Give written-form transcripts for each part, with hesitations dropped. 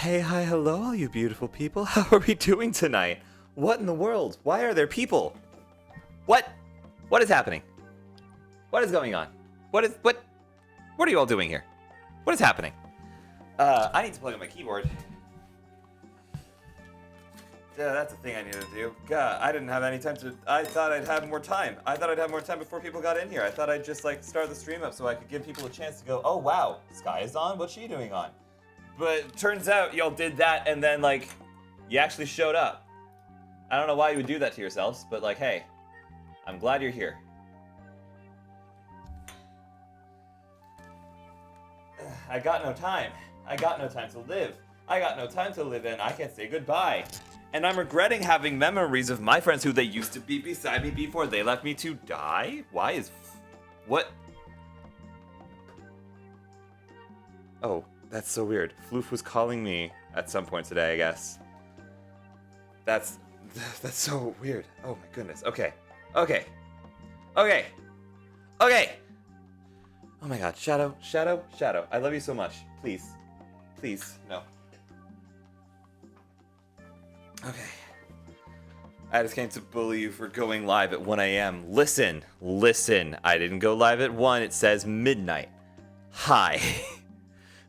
Hey, hi, hello, all you beautiful people. How are we doing tonight? What in the world? Why are there people? What? What is happening? What is going on? What are you all doing here? What is happening? I need to plug in my keyboard. Yeah, that's a thing I needed to do. God, I didn't have any time to... I thought I'd have more time. I thought I'd have more time before people got in here. I thought I'd just, start the stream up so I could give people a chance to go, oh, wow, Sky is on? What's she doing on? But turns out y'all did that and then, you actually showed up. I don't know why you would do that to yourselves, but, hey, I'm glad you're here. I got no time. I got no time to live. I got no time to live in. I can't say goodbye. And I'm regretting having memories of my friends who they used to be beside me before they left me to die? Why is... What? Oh, that's so weird. Floof was calling me at some point today, I guess. That's so weird. Oh my goodness. Okay. Okay. Okay. Okay. Oh my god. Shadow. Shadow. Shadow. I love you so much. Please. Please. No. Okay. I just came to bully you for going live at 1 a.m. Listen. Listen. I didn't go live at 1. It says midnight. Hi.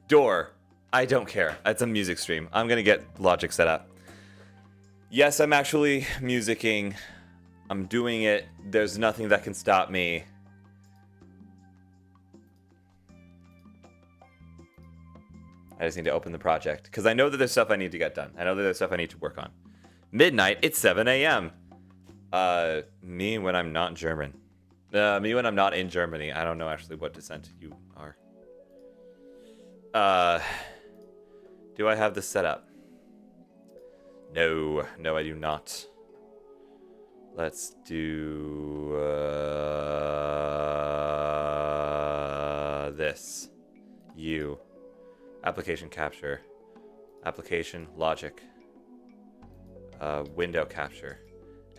Door. I don't care. It's a music stream. I'm gonna get Logic set up. Yes, I'm actually musicking. I'm doing it. There's nothing that can stop me. I just need to open the project because I know that there's stuff I need to get done. I know that there's stuff I need to work on. Midnight, it's 7 a.m. Me when I'm not German. Me when I'm not in Germany. I don't know actually what descent you are. Do I have this set up? No, no, I do not. Let's do this. You. Application capture. Application logic. Window capture.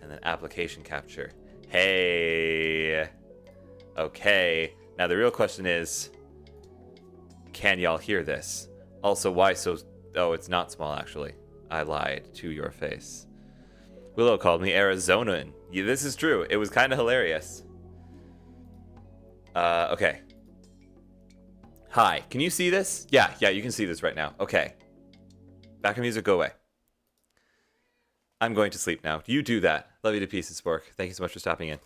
And then application capture. Hey. Okay. Now the real question is, can y'all hear this? Also, why so... Oh, it's not small, actually. I lied to your face. Willow called me Arizonan. Yeah, this is true. It was kind of hilarious. Okay. Hi, can you see this? Yeah, you can see this right now. Okay. Background music, go away. I'm going to sleep now. You do that. Love you to pieces, Spork. Thank you so much for stopping in.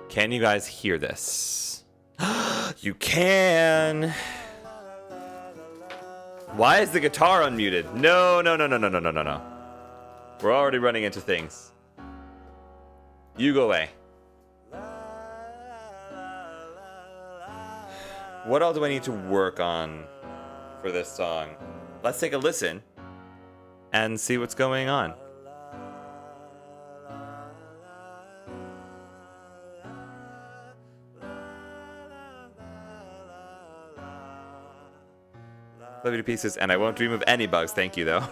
Can you guys hear this? You can. Why is the guitar unmuted? No. We're already running into things. You go away. What all do I need to work on for this song? Let's take a listen and see what's going on. Love you to pieces, and I won't dream of any bugs. Thank you, though.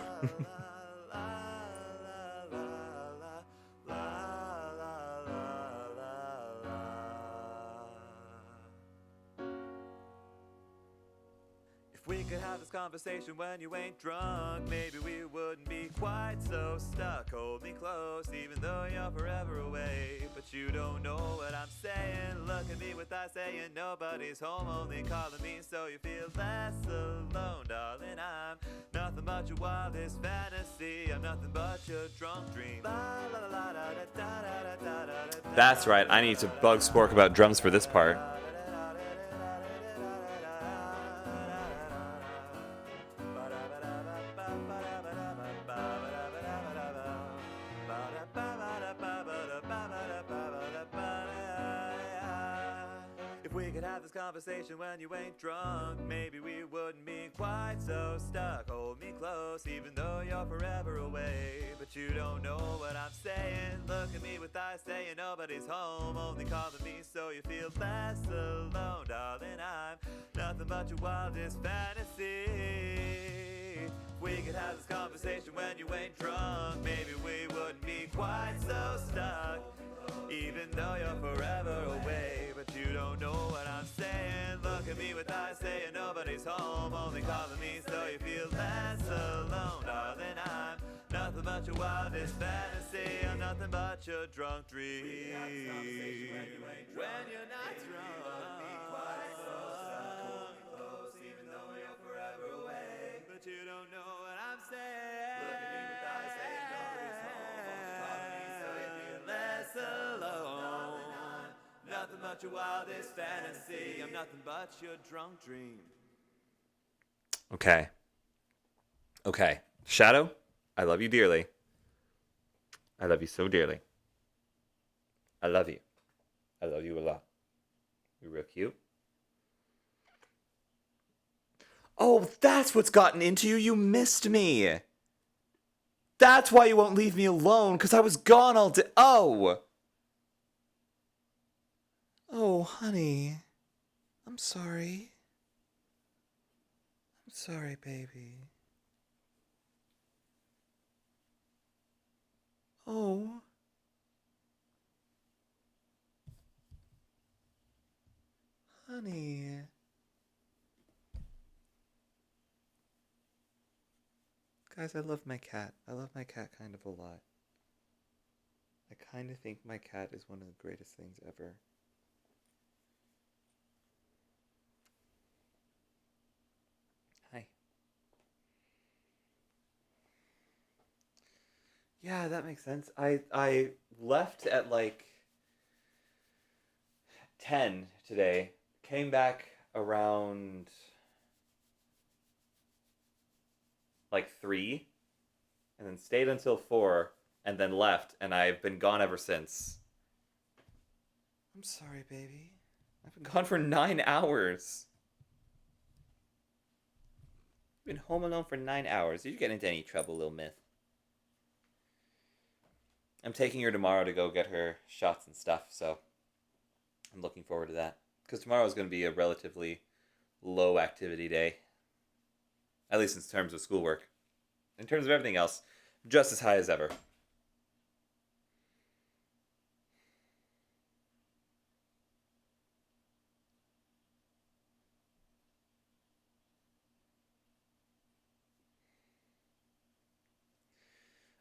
If we could have this conversation when you ain't drunk, maybe we wouldn't be quite so stuck. Hold me close, even though you're forever away. But you don't know what I'm saying. Look at me with eyes saying nobody's home, only calling me so you feel less alone. Darling, I'm nothing but your wildest fantasy. I'm nothing but your drunk dream. That's right, I need to bug Spork about drums for this part. If we could have this conversation when you ain't drunk, maybe we wouldn't be quite so stuck. Hold me close, even though you're forever away. But you don't know what I'm saying. Look at me with eyes saying nobody's home, only calling me so you feel less alone. Darling, I'm nothing but your wildest fantasy. If we could have this conversation when you ain't drunk, maybe we wouldn't be quite so stuck. Even though you're forever away, but you don't know what I'm saying. Look at me with eyes saying nobody's home, only calling me so you feel but your wildest fantasy. I'm nothing but your drunk dream. When you're not drunk, close, even though you're forever away. But you don't know what I'm saying. Look at me with eyes saying no reason. So you feel less alone. Nothing but your wildest fantasy. I'm nothing but your drunk dream. Okay. Shadow, I love you dearly. I love you so dearly. I love you. I love you a lot. You're real cute. Oh, that's what's gotten into you. You missed me. That's why you won't leave me alone, because I was gone all day. Oh, honey. I'm sorry. I'm sorry, baby. Oh. Honey. Guys, I love my cat. I love my cat kind of a lot. I kind of think my cat is one of the greatest things ever. Hi. Yeah, that makes sense. I left at like 10 today. Came back around like 3 and then stayed until 4 and then left, and I've been gone ever since. I'm sorry, baby. I've been gone for 9 hours. I've been home alone for 9 hours. Did you get into any trouble, little myth? I'm taking her tomorrow to go get her shots and stuff, so I'm looking forward to that. Because tomorrow is going to be a relatively low activity day. At least in terms of schoolwork. In terms of everything else, just as high as ever.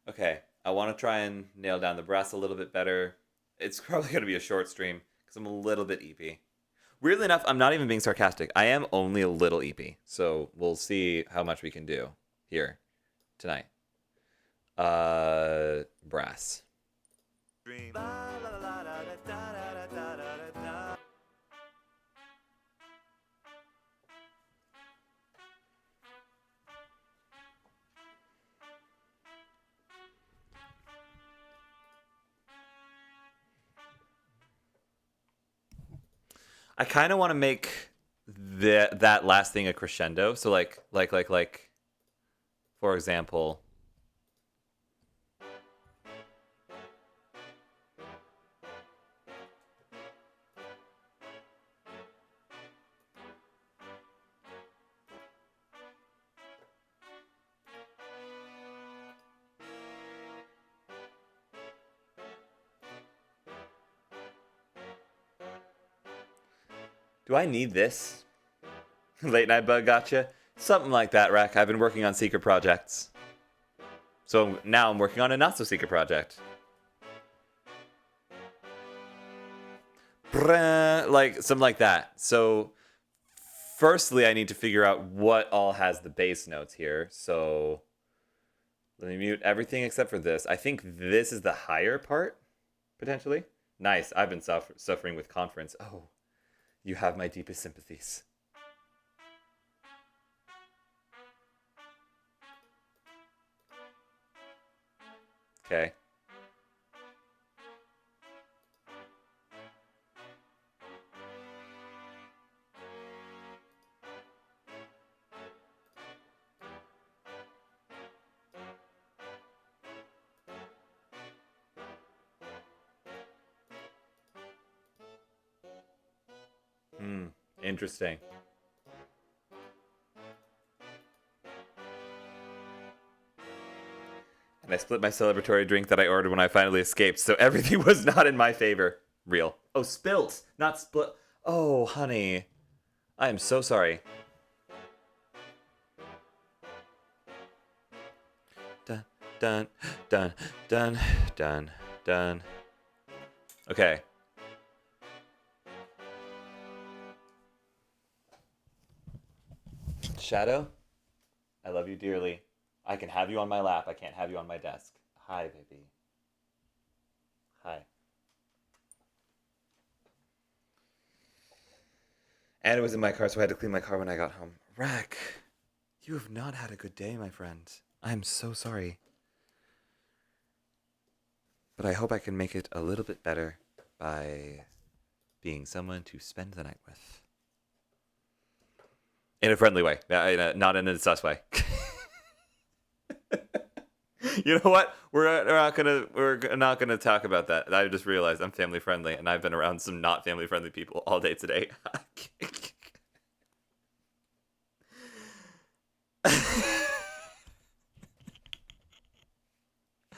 Okay, I want to try and nail down the breaths a little bit better. It's probably going to be a short stream because I'm a little bit eepy. Weirdly enough, I'm not even being sarcastic. I am only a little eepy. So we'll see how much we can do here tonight. Brass. I kind of want to make that last thing a crescendo. So like, for example. Do I need this? Late night bug gotcha? Something like that, Rack. I've been working on secret projects. So now I'm working on a not so secret project. Like something like that. So firstly, I need to figure out what all has the bass notes here. So let me mute everything except for this. I think this is the higher part, potentially. Nice. I've been suffering with conference. Oh, you have my deepest sympathies. Okay. Interesting. And I split my celebratory drink that I ordered when I finally escaped, so everything was not in my favor. Real. Oh, spilt, not split. Oh, honey. I am so sorry. dun, dun, dun, dun, dun. Okay. Shadow, I love you dearly. I can have you on my lap. I can't have you on my desk. Hi, baby. Hi. And it was in my car, so I had to clean my car when I got home. Rack, you have not had a good day, my friend. I am so sorry. But I hope I can make it a little bit better by being someone to spend the night with. In a friendly way, not in a sus way. You know what? We're not gonna talk about that. I just realized I'm family friendly, and I've been around some not family friendly people all day today.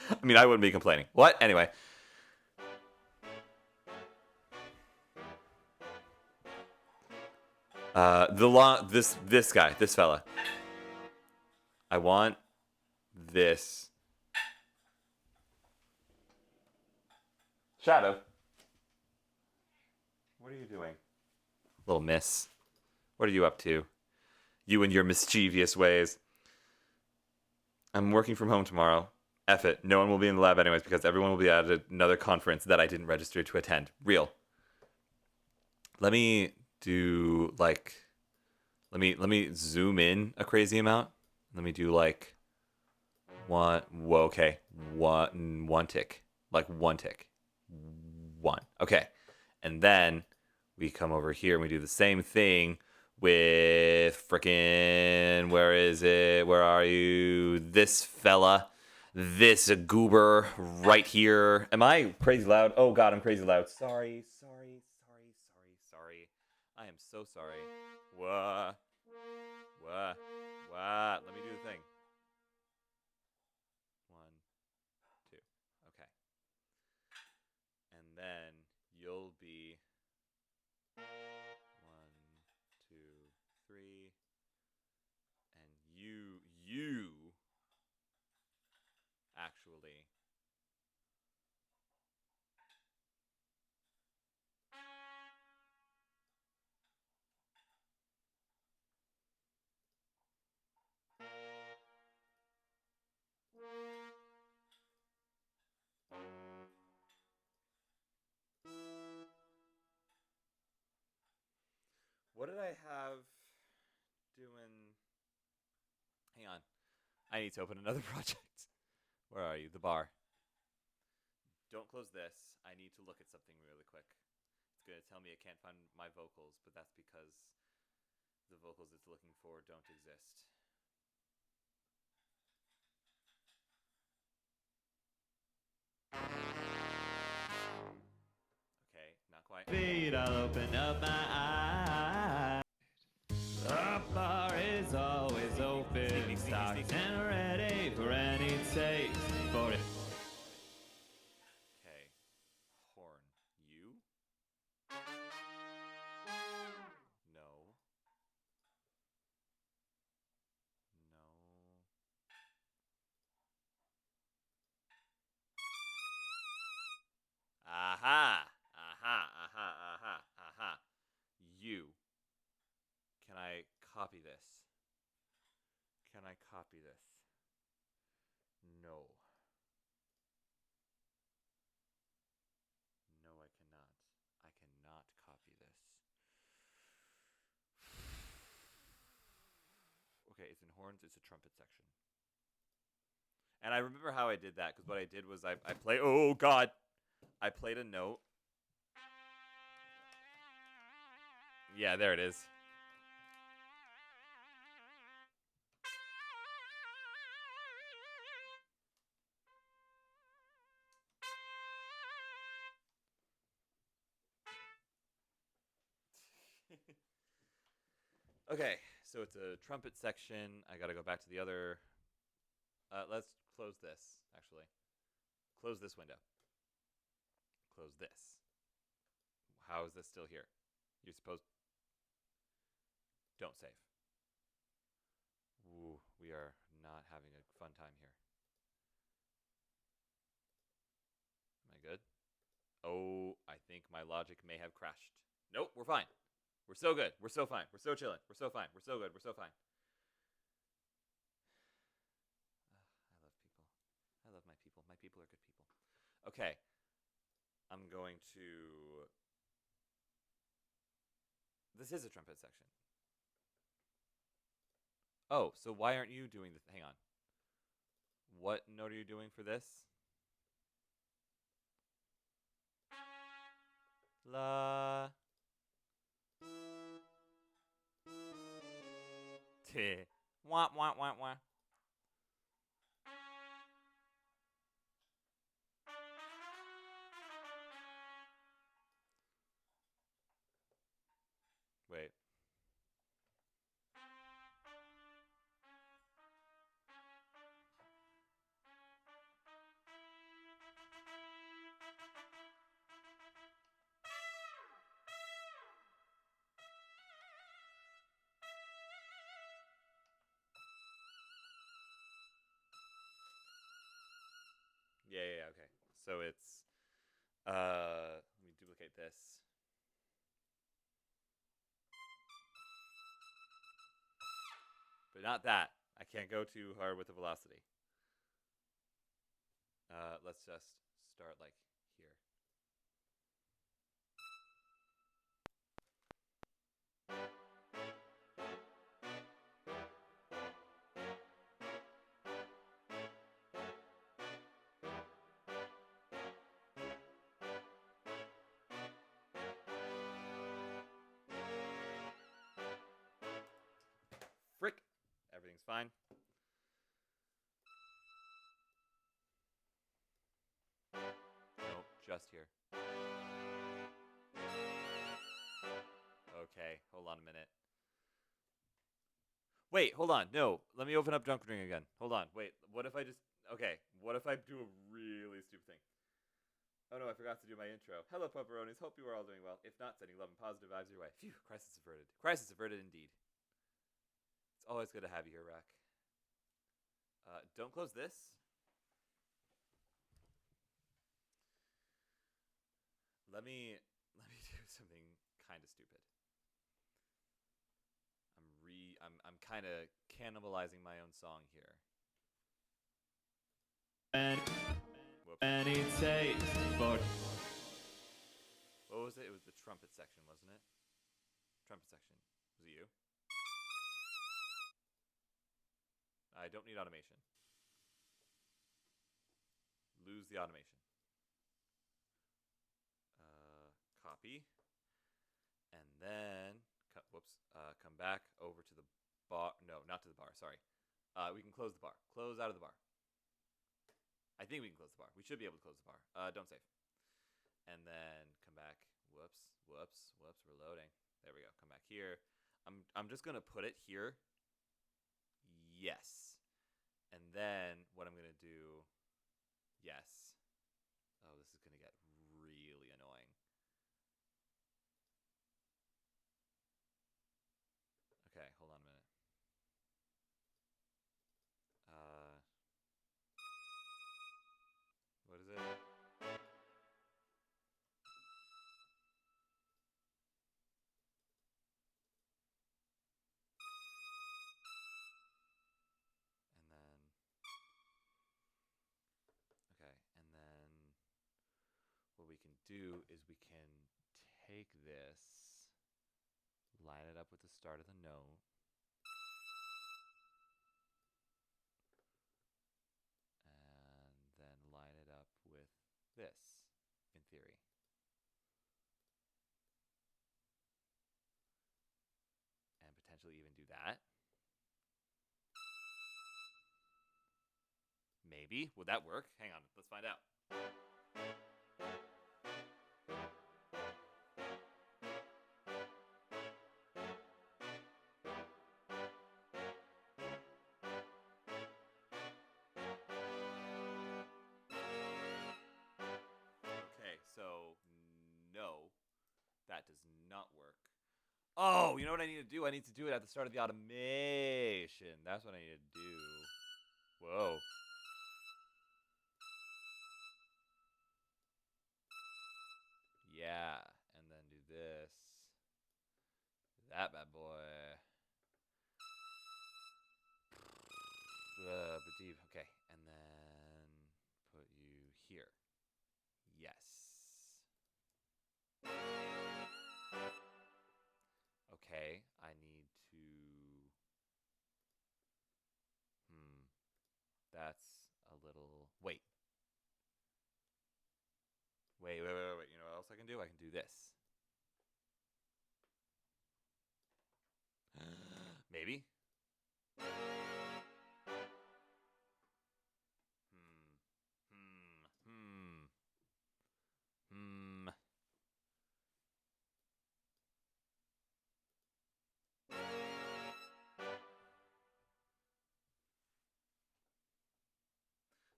I mean, I wouldn't be complaining. What? Anyway. This guy, this fella. I want this. Shadow. What are you doing? Little miss. What are you up to? You and your mischievous ways. I'm working from home tomorrow. F it. No one will be in the lab anyways because everyone will be at another conference that I didn't register to attend. Real. Let me do like let me zoom in a crazy amount. Let me do like okay. One tick. Like one tick. One. Okay. And then we come over here and we do the same thing with frickin' where is it? Where are you? This fella. This goober right here. Am I crazy loud? Oh god, I'm crazy loud. Sorry. I am so sorry. What? Let me do the thing. 1, 2. Okay. And then you'll be 1, 2, 3. And you actually What did I have doing? Hang on. I need to open another project. Where are you? The bar. Don't close this. I need to look at something really quick. It's going to tell me it can't find my vocals, but that's because the vocals it's looking for don't exist. Okay, not quite. Feet, I'll open up my eyes. The bar is always open, stocked and ready for any taste. For it. Okay, horn. You? No. Aha! Aha. You. Can I copy this? Can I copy this? No. No, I cannot. I cannot copy this. Okay, it's in horns, it's a trumpet section. And I remember how I did that, because what I did was I play. Oh, God! I played a note. Yeah, there it is. Okay, so it's a trumpet section. I gotta go back to the other. Let's close this, actually. Close this window. Close this. How is this still here? You're supposed... Don't save. Ooh, we are not having a fun time here. very good. Oh, I think my logic may have crashed. Nope, we're fine. We're so good. We're so fine. We're so chilling. We're so fine. We're so good. We're so fine. I love people. I love my people. My people are good people. Okay. I'm going to... This is a trumpet section. Oh, so why aren't you doing the... Hang on. What note are you doing for this? La. T. Wah, wah, wah, wah. Wait. Yeah, okay. So it's let me duplicate this. But not that. I can't go too hard with the velocity. Let's just start like here. Frick! Everything's fine. Nope, just here. Okay, hold on a minute. Wait, hold on. No, let me open up Junk Ring again. Hold on. Wait, what if I just... Okay, what if I do a really stupid thing? Oh no, I forgot to do my intro. Hello, Pepperonis. Hope you are all doing well. If not, sending love and positive vibes your way. Phew, crisis averted. Crisis averted indeed. It's always good to have you here, Rack. Don't close this. Let me do something kind of stupid. I'm kind of cannibalizing my own song here. Any taste for... What was it? It was the trumpet section, wasn't it? Trumpet section. Was it you? I don't need automation. Lose the automation. Copy. And then, come back over to the bar. No, not to the bar, sorry. We can close the bar. Close out of the bar. I think we can close the bar. We should be able to close the bar. Don't save. And then come back. Whoops. We're loading. There we go. Come back here. I'm just gonna put it here. Yes. And then what I'm gonna do. Yes. Oh, this is gonna get really annoying. Okay, hold on a minute. What is it? And then, okay, and then what we can do is we can take this, line it up with the start of the note, and then line it up with this, in theory. And potentially even do that. Maybe. Would that work? Hang on. Let's find out. Okay, so no, that does not work. Oh, you know what I need to do? I need to do it at the start of the automation. That's what I need to do. Whoa. Yeah, and then do this. That bad boy. But deep. Okay, and then put you here. Yes. Okay, I need to. That's a little. Wait. Wait. You know what else I can do? I can do this. Maybe.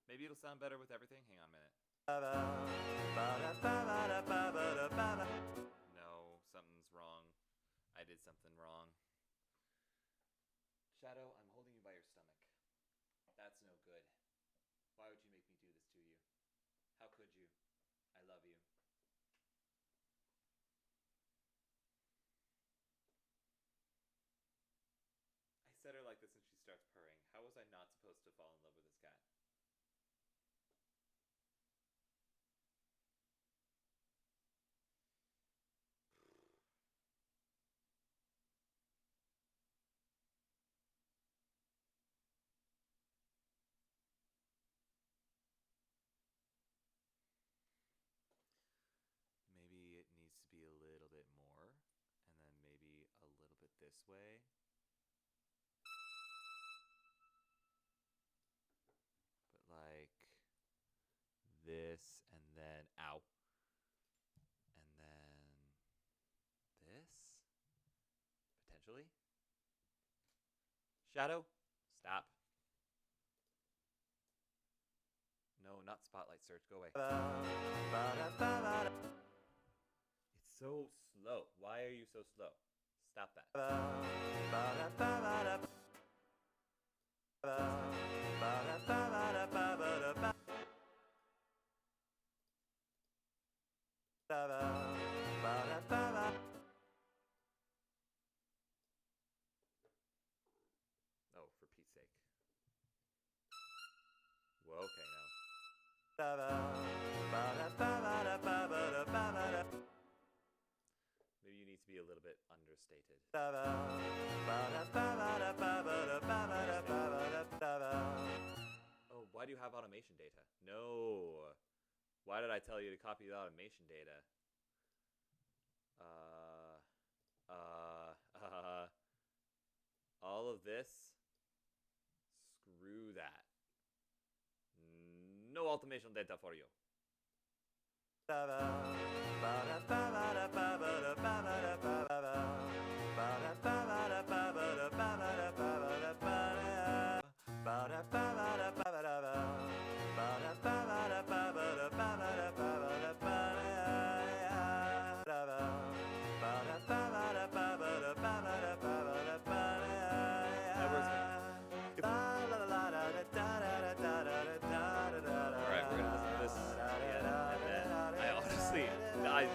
Maybe it'll sound better with everything. Hang on a minute. No, something's wrong. I did something wrong. Shadow, I'm holding you by your stomach. That's no good. Why would you make me do this to you? How could you? I love you. I set her like this and she starts purring. How was I not supposed to fall in love with this cat? Maybe it needs to be a little bit more, and then maybe a little bit this way. But like this, and then ow. And then this, potentially. Shadow, stop. No, not spotlight search. Go away. It's so slow. Why are you so slow? Stop that. Oh, for Pete's sake. Well, okay now. Maybe you need to be a little bit understated. Oh, why do you have automation data? No. Why did I tell you to copy the automation data? All of this? Screw that. No automation data for you.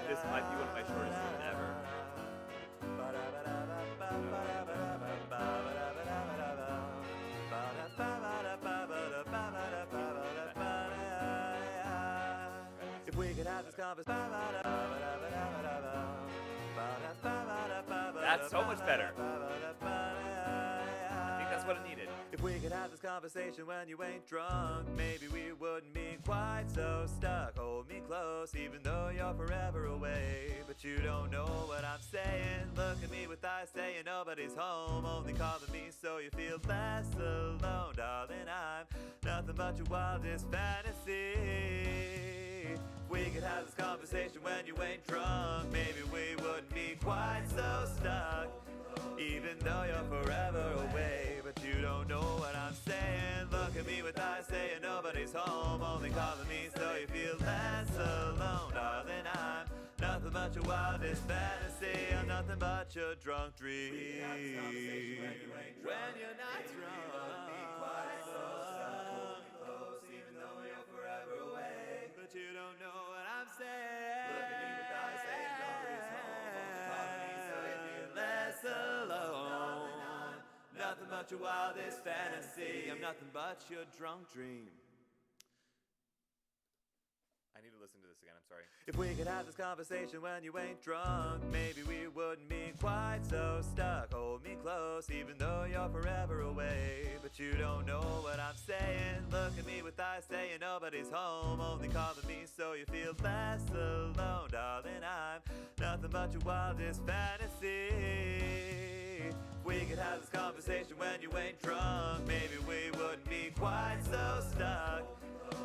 This might be one of my shortest tunes ever. If we could have this conversation. That's so much better. I think that's what it needed. If we could have this conversation when you ain't drunk, maybe we wouldn't be quite so stuck. Hold me close, even though you're forever away. But you don't know what I'm saying. Look at me with eyes saying nobody's home, only calling me so you feel less alone. Darling, I'm nothing but your wildest fantasy. If we could have this conversation when you ain't drunk, maybe we wouldn't be quite so stuck. Even though you're forever away, but you don't know what I'm saying. Look at me with eyes saying nobody's home, only calling me so you feel less alone. Darling, I'm nothing but your wildest fantasy. I'm nothing but your drunk dream. When you're not drunk, even though you're forever away, but you don't know what I'm saying. Look at me with eyes but your wildest fantasy. I'm nothing but your drunk dream. I need to listen to this again, I'm sorry. If we could have this conversation when you ain't drunk, maybe we wouldn't be quite so stuck. Hold me close, even though you're forever away. But you don't know what I'm saying. Look at me with eyes saying nobody's home, only calling me so you feel less alone. Darling, I'm nothing but your wildest fantasy. If we could have this conversation when you ain't drunk, maybe we wouldn't be quite so stuck.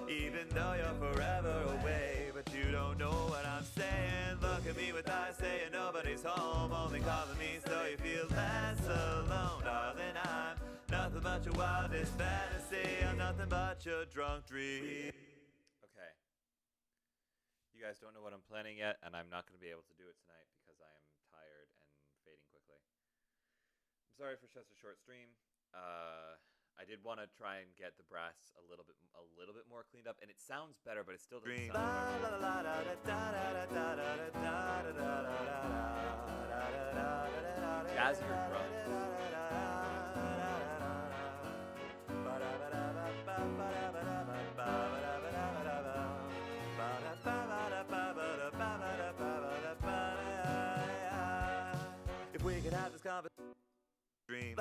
Even though you're forever away, but you don't know what I'm saying. Look at me with eyes saying nobody's home, only calling me so you feel less alone. Darling, I'm nothing but your wildest fantasy. I'm nothing but your drunk dream. Okay. You guys don't know what I'm planning yet, and I'm not going to be able to do it tonight because I am tired and fading quickly. I'm sorry for such a short stream. I did want to try and get the brass a little bit more cleaned up, and it sounds better, but it still doesn't sound jazzier drums. If we could have this conversation. Dream.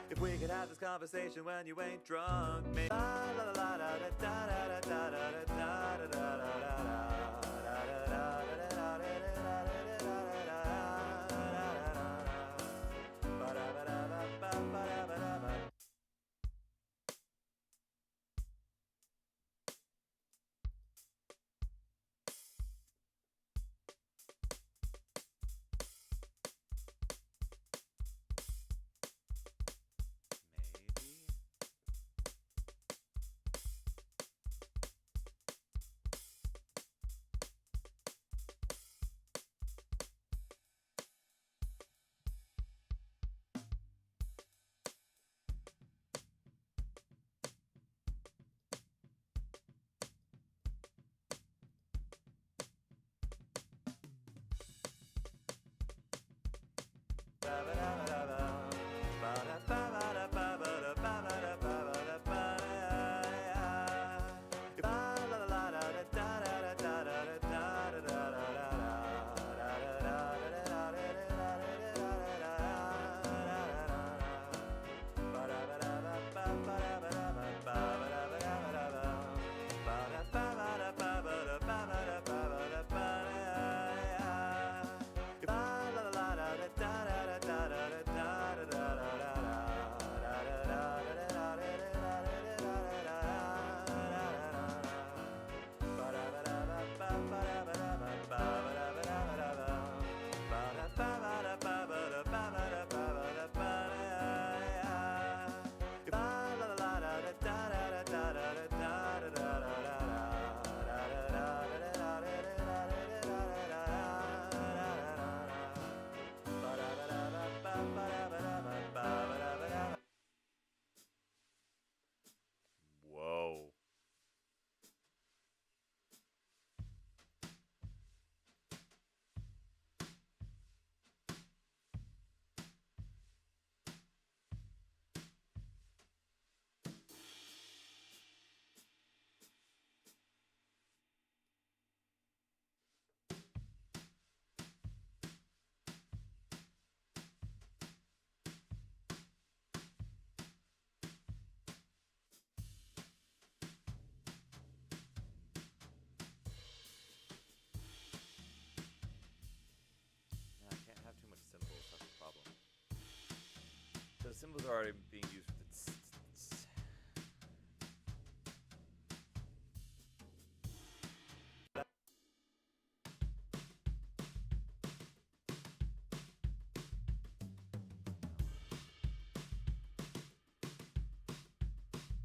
If we could have this conversation when you ain't drunk, maybe. Whoa. The symbols are already being used with its.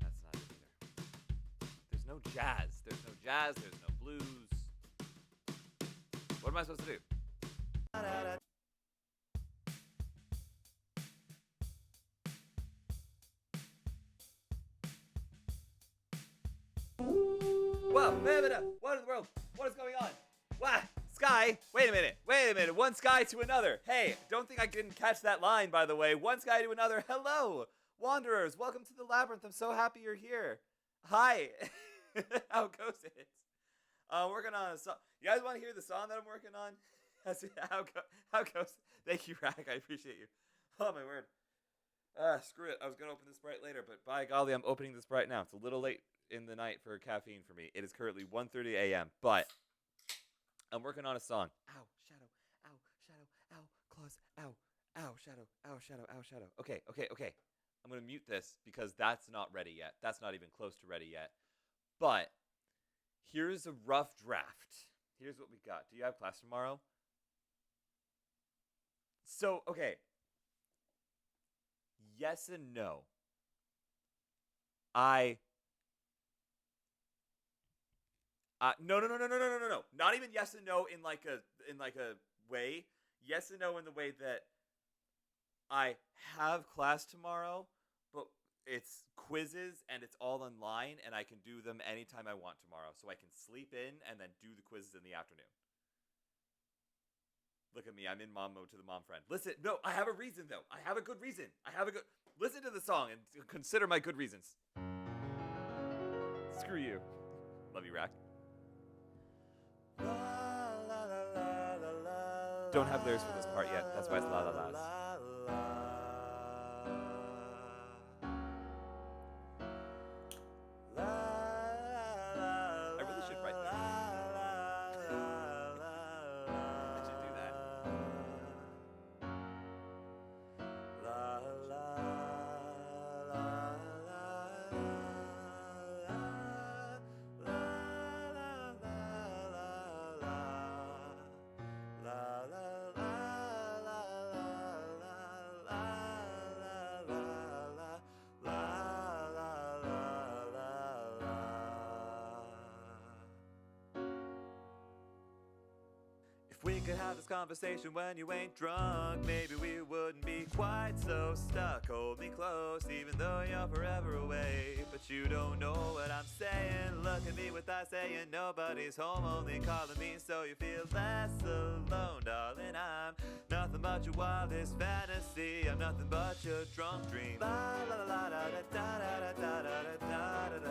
That's not it either. There's no jazz. There's no jazz. There's no blues. What am I supposed to do? Whoa, what in the world? What is going on? What? Sky? Wait a minute. One sky to another. Hey, don't think I didn't catch that line, by the way. One sky to another. Hello, wanderers. Welcome to the labyrinth. I'm so happy you're here. Hi. How goes it? Working on a song. You guys want to hear the song that I'm working on? How goes? Thank you, Rack. I appreciate you. Oh my word. Screw it. I was gonna open the Sprite later, but by golly, I'm opening the Sprite now. It's a little late in the night for caffeine for me. It is currently 1:30 a.m. But I'm working on a song. Ow, shadow. Ow, shadow. Ow, claws. Ow, ow, shadow. Ow, shadow. Ow, shadow. Okay. I'm gonna mute this because that's not ready yet. That's not even close to ready yet. But here's a rough draft. Here's what we got. Do you have class tomorrow? So, okay. Yes and no. No. Not even yes and no in like a way. Yes and no in the way that I have class tomorrow, but it's quizzes and it's all online and I can do them anytime I want tomorrow. So I can sleep in and then do the quizzes in the afternoon. Look at me, I'm in mom mode to the mom friend. Listen, no, I have a reason though. I have a good reason. Listen to the song and consider my good reasons. Screw you. Love you, Rack. Don't have lyrics for this part yet. That's why it's la la la's. I really should write lyrics. I should do that. If we could have this conversation when you ain't drunk, maybe we wouldn't be quite so stuck. Hold me close, even though you're forever away. But you don't know what I'm saying. Look at me with eyes saying nobody's home, only calling me so you feel less alone. Darling, I'm nothing but your wildest fantasy. I'm nothing but your drunk dream. La la la la da da da da da da da da da da.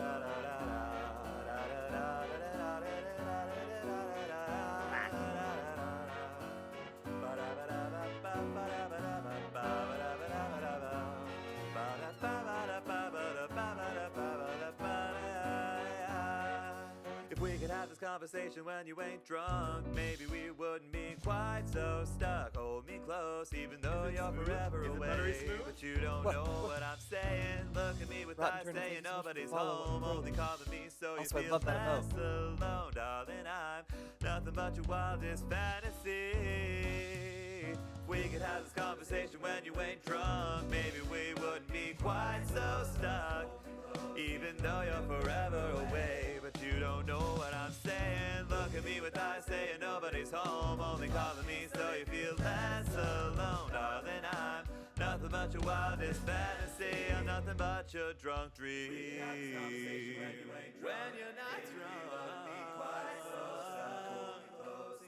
If we could have this conversation when you ain't drunk, maybe we wouldn't be quite so stuck. Hold me close, even though you're forever away. But you don't know what I'm saying. Look at me with eyes saying nobody's home, only calling me so you feel less alone. Darling, I'm nothing but your wildest fantasy. If we could have this conversation when you ain't drunk, maybe we wouldn't be quite so stuck. Even though you're forever away, but you don't know what I'm saying. Look at me with eyes saying nobody's home, only calling me so you feel less alone. Darling, I'm nothing but your wildest fantasy. I'm nothing but your drunk dream. When you're not drunk,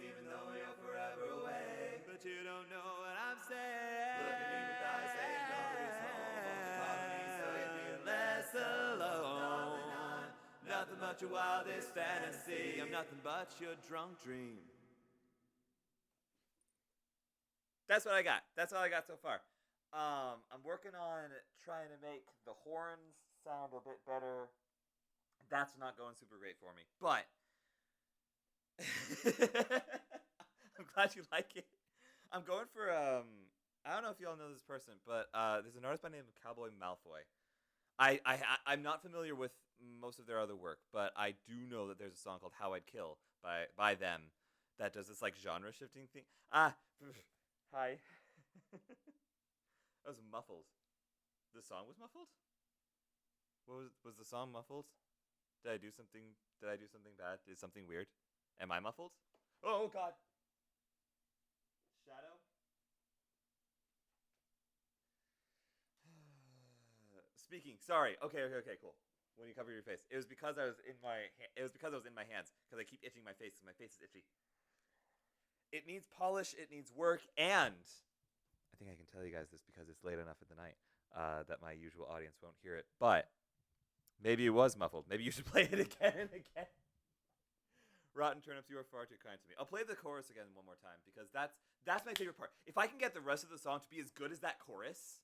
even though you're forever away, but you don't know what I'm saying. Look at me with eyes saying nobody's home, calling me so you feel less alone. Nothing but your wildest fantasy. I'm nothing but your drunk dream. That's what I got. That's all I got so far. I'm working on trying to make the horns sound a bit better. That's not going super great for me, but I'm glad you like it. I'm going for I don't know if y'all know this person, but there's an artist by the name of Cowboy Malfoy. I'm not familiar with most of their other work, but I do know that there's a song called "How I'd Kill" by them that does this like genre shifting thing. Hi. That was muffled. The song was muffled? What was the song muffled? Did I do something bad? Did something weird? Am I muffled? Oh god. speaking. Sorry. Okay, cool. When you cover your face, it was because I was in my. It was because I was in my hands because I keep itching my face because my face is itchy. It needs polish. It needs work, and I think I can tell you guys this because it's late enough in the night that my usual audience won't hear it. But maybe it was muffled. Maybe you should play it again and again. Rotten turnips, you are far too kind to me. I'll play the chorus again one more time because that's my favorite part. If I can get the rest of the song to be as good as that chorus,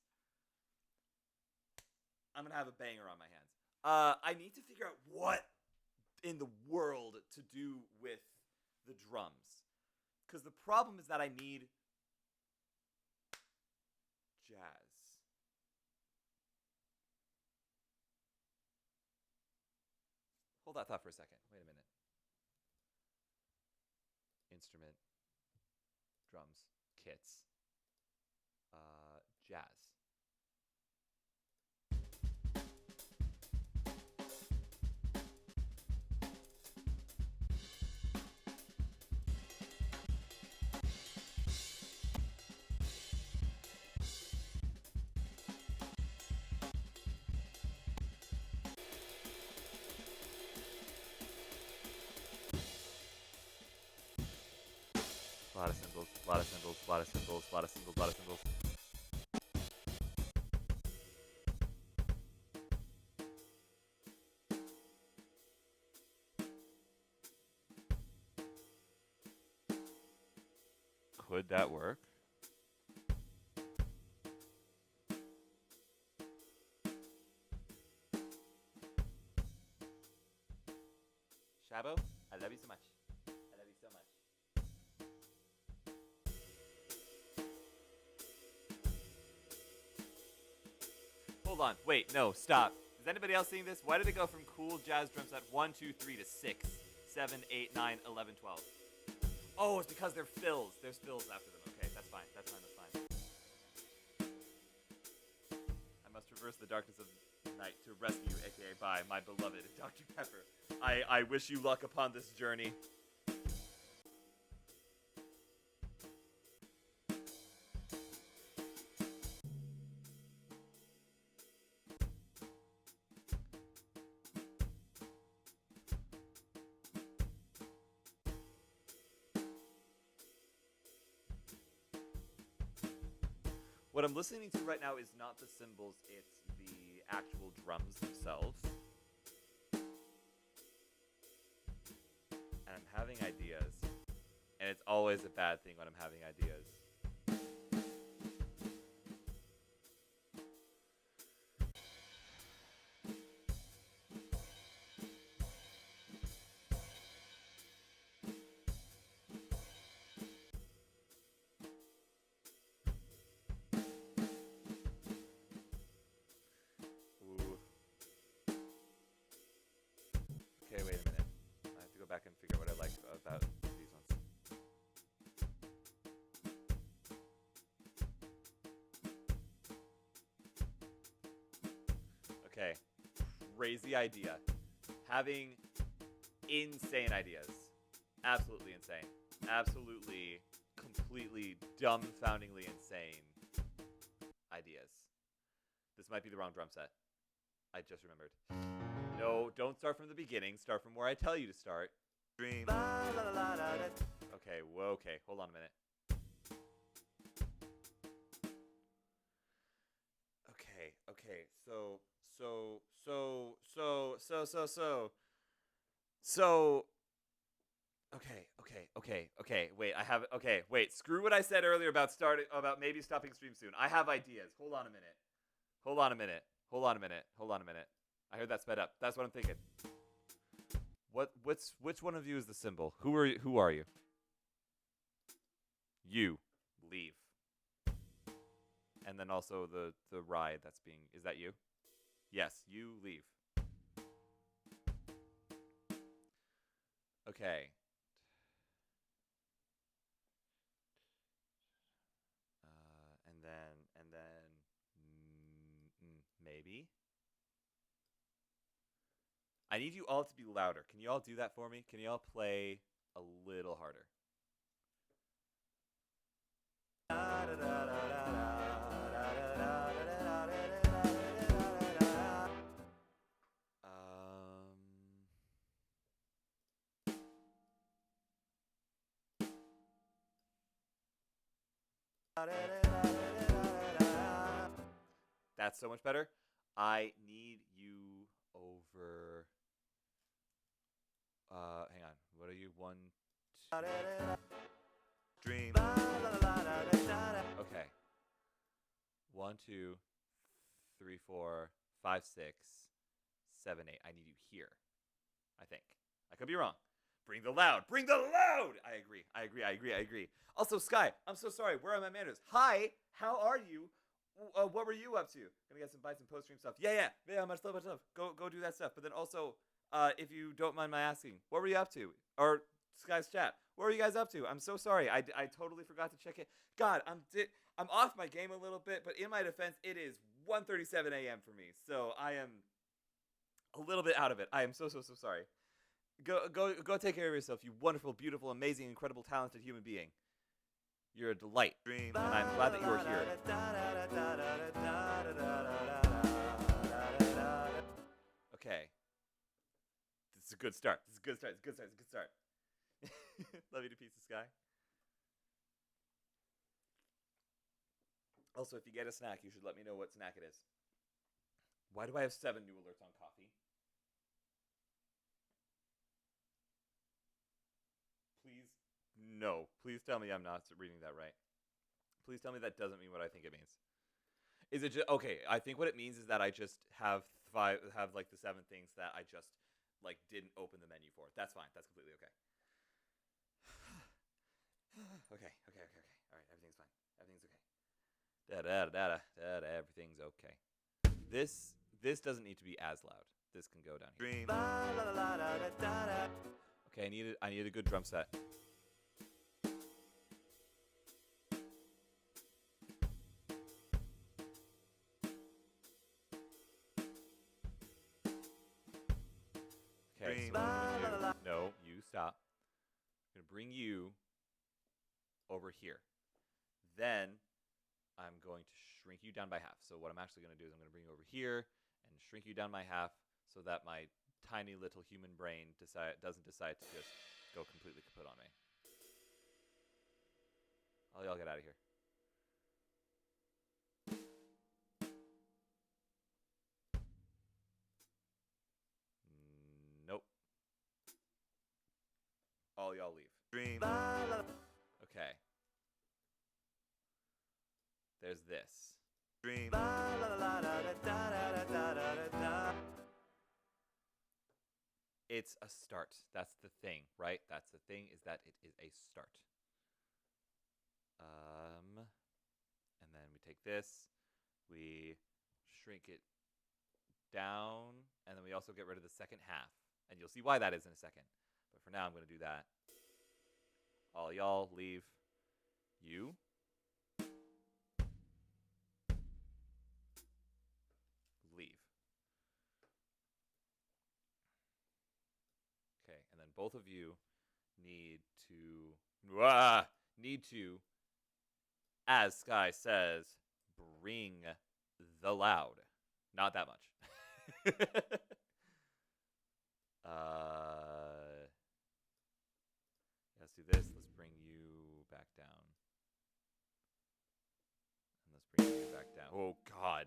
I'm gonna have a banger on my hands. I need to figure out what in the world to do with the drums, because the problem is that I need jazz. Hold that thought for a second. Wait a minute. Instrument, drums, kits, jazz. A lot of cymbals, a lot of cymbals, a lot of cymbals, a lot of cymbals, a lot of cymbals. Could that work? Shabo, I love you so much. I love you so much. Hold on, wait, no, stop. Is anybody else seeing this? Why did it go from cool jazz drum set 1, 2, 3 to 6, 7, 8, 9, 11, 12? Oh, it's because they're fills. There's fills after them. Okay, that's fine. That's fine. That's fine. I must traverse the darkness of night to rescue, aka by my beloved Dr. Pepper. I wish you luck upon this journey. What I'm listening to right now is not the cymbals, it's the actual drums themselves. And I'm having ideas. And it's always a bad thing when I'm having ideas. Okay, wait a minute. I have to go back and figure out what I like about these ones. Okay, crazy idea. Having insane ideas. Absolutely insane. Absolutely, completely, dumbfoundingly insane ideas. This might be the wrong drum set. I just remembered. No, don't start from the beginning. Start from where I tell you to start. Dream. Okay, whoa, okay. Hold on a minute. Okay. Okay. Wait, I have. Okay, wait. Screw what I said earlier about maybe stopping stream soon. I have ideas. Hold on a minute. I heard that sped up. That's what I'm thinking. Which one of you is the symbol? Who are you? You leave. And then also the ride that's being, is that you? Yes, you leave. Okay. And then maybe. I need you all to be louder. Can you all do that for me? Can you all play a little harder? That's so much better. I need you over. Hang on. What are you? 1, 2. Dream. Okay. 1, 2, 3, 4, 5, 6, 7, 8. I need you here. I think. I could be wrong. Bring the loud. Bring the loud. I agree. Also, Sky, I'm so sorry. Where are my manners? Hi. How are you? What were you up to? Gonna get some bites and post stream stuff. Yeah. Much stuff. Go do that stuff. But then also, if you don't mind my asking, what were you up to? Or Sky's chat. What were you guys up to? I'm so sorry. I totally forgot to check it. God, I'm off my game a little bit. But in my defense, it is 1:37 a.m. for me, so I am a little bit out of it. I am so sorry. Go take care of yourself, you wonderful, beautiful, amazing, incredible, talented human being. You're a delight, and I'm glad that you are here. Okay. This is a good start. Love you to pieces, Sky. Also, if you get a snack, you should let me know what snack it is. Why do I have 7 new alerts on coffee? Please, no. Please tell me I'm not reading that right. Please tell me that doesn't mean what I think it means. Is it just okay? I think what it means is that I just have like the 7 things that I just like didn't open the menu for. That's fine. That's completely okay. Okay. All right, everything's fine. Everything's okay. Everything's okay. This doesn't need to be as loud. This can go down here. Okay, I need a good drum set. Okay, so what I'm gonna do, no, you stop. I'm gonna bring you over here. Then I'm going to shrink you down by half. So what I'm actually going to do is I'm going to bring you over here and shrink you down by half so that my tiny little human brain doesn't decide to just go completely kaput on me. All y'all get out of here. Nope. All y'all leave. Dream. Okay. There's this. Dream. It's a start. That's the thing, right? That's the thing, is that it is a start. And then we take this, we shrink it down, and then we also get rid of the second half. And you'll see why that is in a second. But for now, I'm going to do that. All y'all leave. You. Leave. Okay, and then both of you need to, as Sky says, bring the loud. Not that much. Let's do this. Let's bring you back down. And let's bring you back down. Oh, God.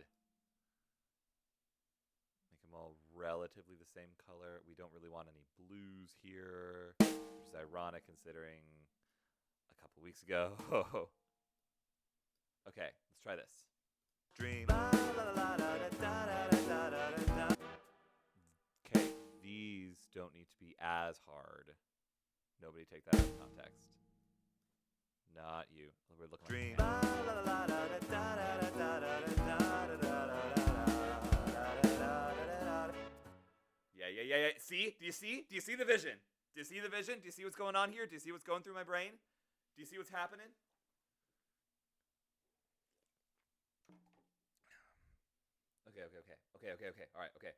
Make them all relatively the same color. We don't really want any blues here, which is ironic considering a couple weeks ago. Okay, let's try this. Dream. Okay, these don't need to be as hard. Nobody take that out of context. Not you. We're looking Dream. Yeah. See? Do you see? Do you see the vision? Do you see the vision? Do you see what's going on here? Do you see what's going through my brain? Do you see what's happening? Okay. All right, okay.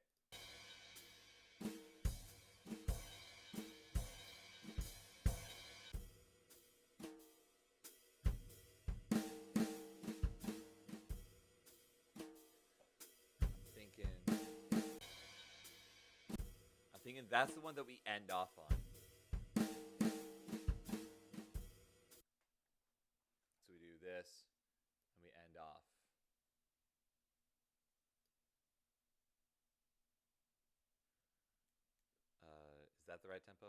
I'm thinking that's the one that we end off on. So we do this. the right tempo?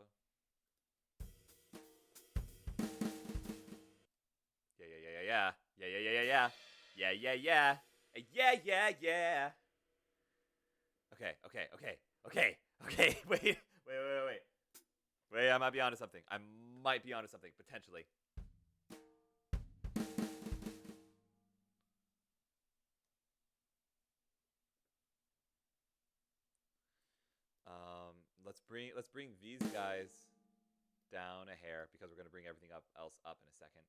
Yeah. Yeah. Okay. Wait, I might be onto something. Potentially. Let's bring these guys down a hair because we're gonna bring everything else up in a second.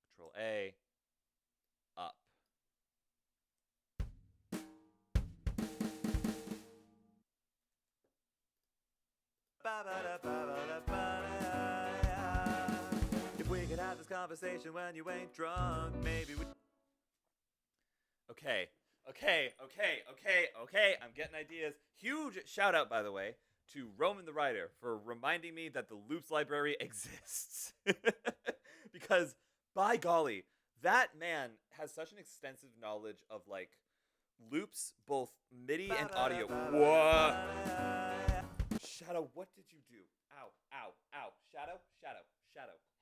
Control A. Up. If we could have this conversation when you ain't drunk, maybe we. Okay. I'm getting ideas. Huge shout out, by the way, to Roman the Writer for reminding me that the Loops library exists. Because, by golly, that man has such an extensive knowledge of, like, loops, both MIDI and audio. What? Shadow, what did you do? Ow. Shadow.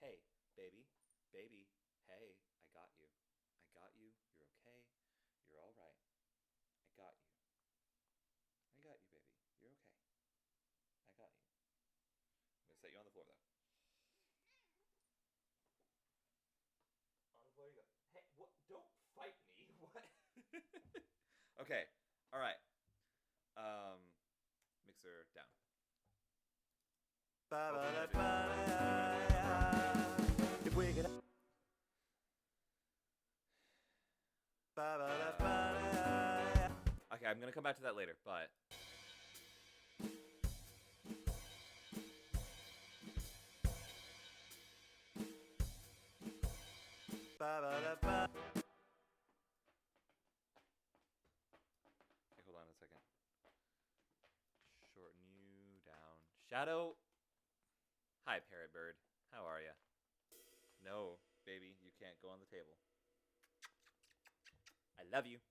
Hey, baby. Hey, I got you. You're okay. You're all right. I got you, baby. You're okay. I got you. I'm gonna set you on the floor, though. On the floor you go. Hey, what? Don't fight me. What? Okay. All right. Mixer down. If we could. Okay, I'm gonna come back to that later, but. Okay, hold on a second. Shorten you down. Shadow. Hi, Parrot Bird. How are ya? No, baby, you can't go on the table. I love you.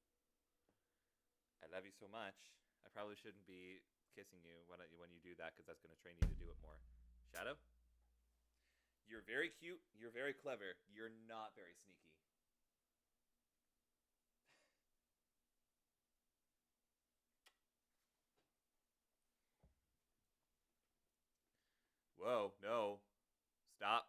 I love you so much. I probably shouldn't be kissing you when you do that, because that's going to train you to do it more. Shadow? You're very cute. You're very clever. You're not very sneaky. Whoa, no. Stop.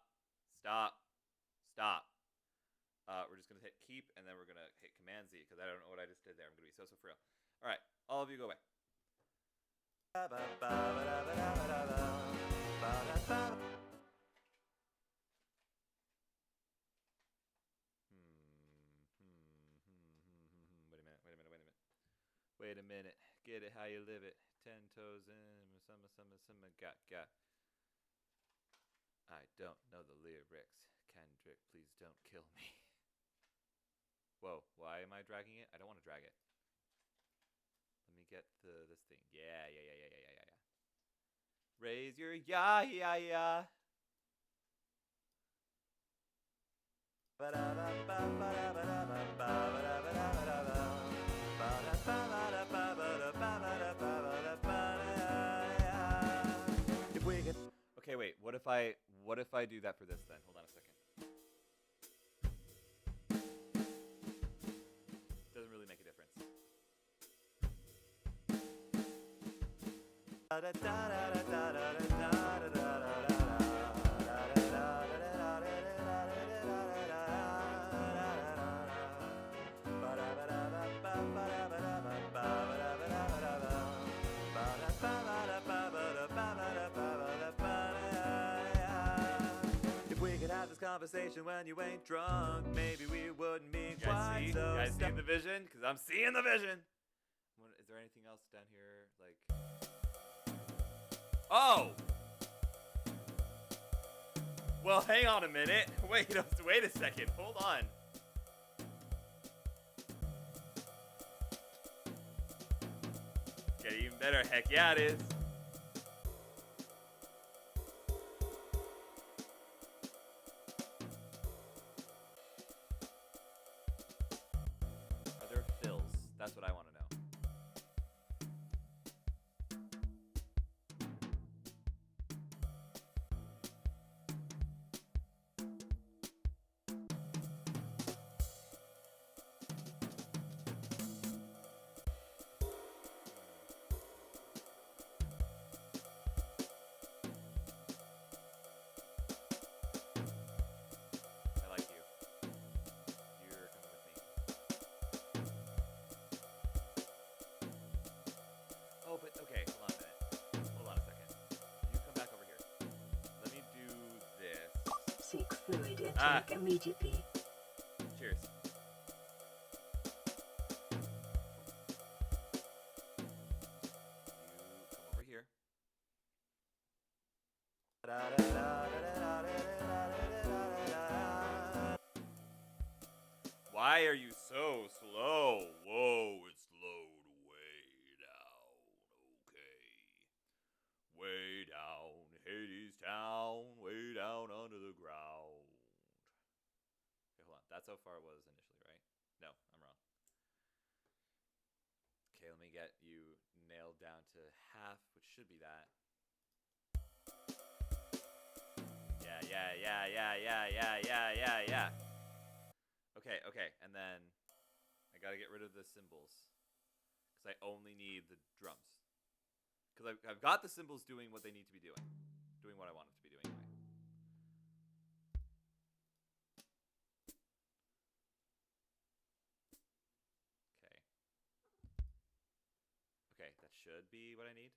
We're just going to hit keep, and then we're going to hit Command Z, because I don't know what I just did there. I'm going to be so for real. All right, all of you go away. Wait a minute. Get it how you live it. 10 toes in. Some got. I don't know the lyrics. Kendrick, please don't kill me. Whoa, why am I dragging it? I don't want to drag it. Let me get this thing. Yeah. Raise your yeah. If we could. Okay, wait. What if I do that for this then? Hold on a second. Doesn't really make a difference. Conversation when you ain't drunk, maybe we wouldn't be quite so. You guys see the vision? Because I'm seeing the vision. Is there anything else down here? Like, oh, well, hang on a minute. Wait a second. Hold on. Get even better. Heck yeah, it is. That's what I want to know. fluid intake immediately. Cheers. You come over here. Why are you so slow? Whoa, it's slowed way down. Okay. Way down, Hades Town, way down under the ground. Okay, hold on. That's how far it was initially, right? No, I'm wrong. Okay, let me get you nailed down to half, which should be that. Yeah. Okay, and then I gotta get rid of the cymbals. Because I only need the drums. Because I've got the cymbals doing what they need to be doing. Doing what I want them to be doing anyway. Okay, that should be what I need.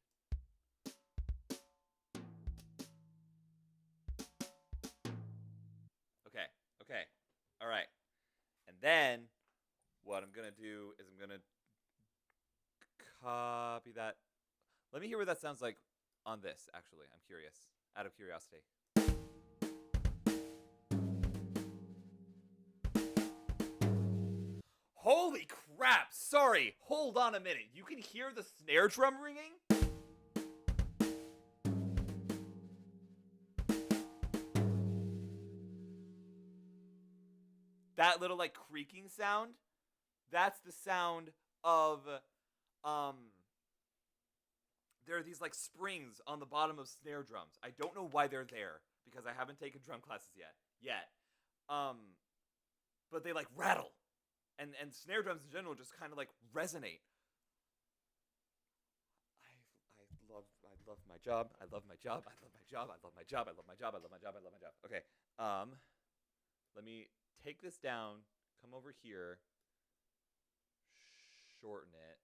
Okay. All right. And then what I'm going to do is I'm going to copy that. Let me hear what that sounds like on this, actually. I'm curious, out of curiosity. Holy crap! Sorry, hold on a minute. You can hear the snare drum ringing? That little like creaking sound, that's the sound of there are these like springs on the bottom of snare drums. I don't know why they're there because I haven't taken drum classes yet. But they like rattle. And snare drums in general just kind of like resonate. I love my job. I love my job. I love my job. I love my job. I love my job. I love my job. I love my job. Okay. Let me take this down, come over here, shorten it.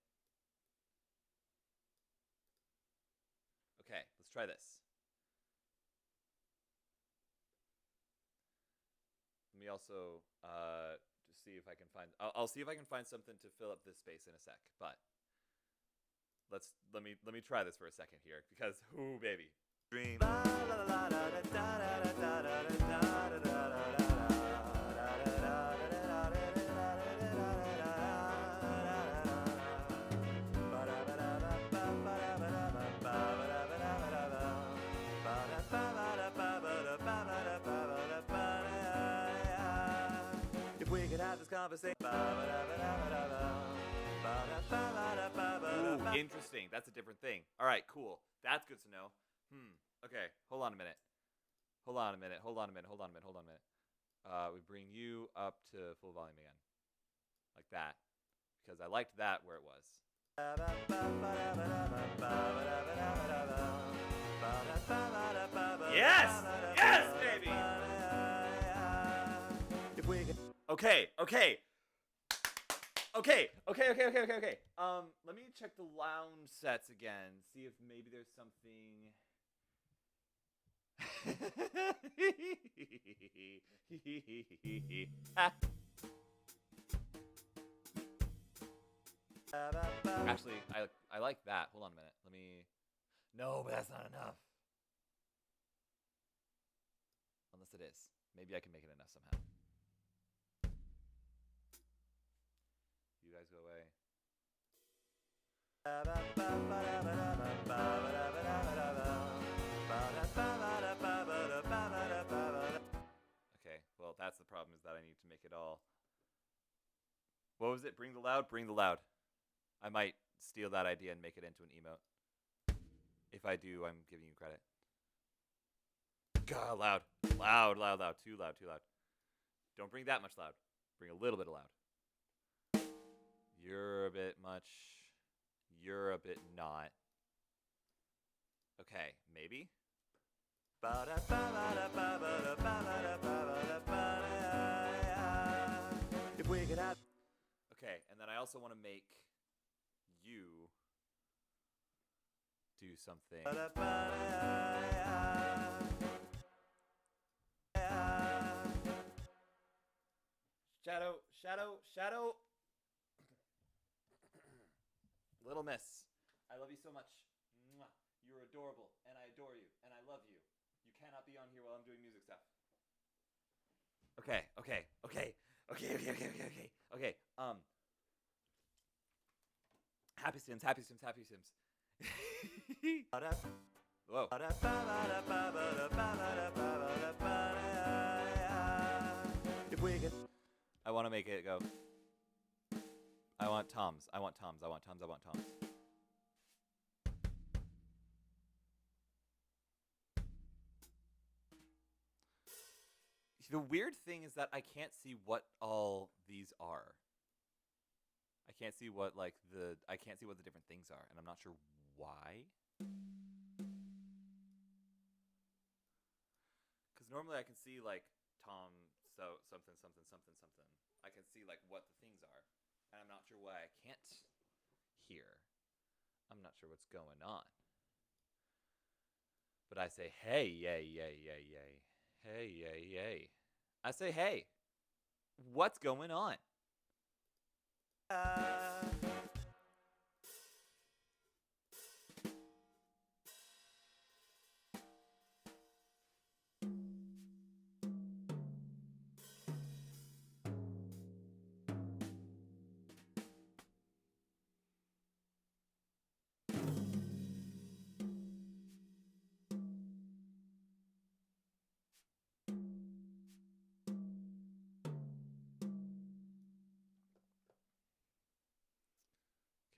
Okay, let's try this. Let me also just see if I can find. I'll see if I can find something to fill up this space in a sec. But let me try this for a second here because ooh baby. Dream. If we could have this conversation. Ooh, interesting. That's a different thing. All right, cool. That's good to know. Okay, hold on a minute. Hold on a minute. We bring you up to full volume again. Like that. Because I liked that where it was. Yes! Yes, baby! If we can... Okay. Let me check the lounge sets again. See if maybe there's something... Actually, I like that. Hold on a minute. Let me... No, but that's not enough. Unless it is. Maybe I can make it enough somehow. You guys go away. Okay, well, that's the problem, is that I need to make it all... What was it? Bring the loud? Bring the loud. I might steal that idea and make it into an emote. If I do, I'm giving you credit. God, loud. Loud. Too loud. Don't bring that much loud. Bring a little bit of loud. You're a bit much. You're a bit not. Okay, maybe? If we could have... Okay, and then I also want to make you do something. Shadow. Little miss. I love you so much. Mwah. You're adorable, and I adore you, and I love you. You cannot be on here while I'm doing music stuff. Okay. Happy Sims. Whoa. If we get... I want to make it go. I want toms. The weird thing is that I can't see what all these are. I can't see what the different things are, and I'm not sure why. Because normally I can see like Tom something. I can see like what the things are, and I'm not sure why I can't hear. I'm not sure what's going on. But I say, hey, yay. Hey, yay. I say, hey, what's going on?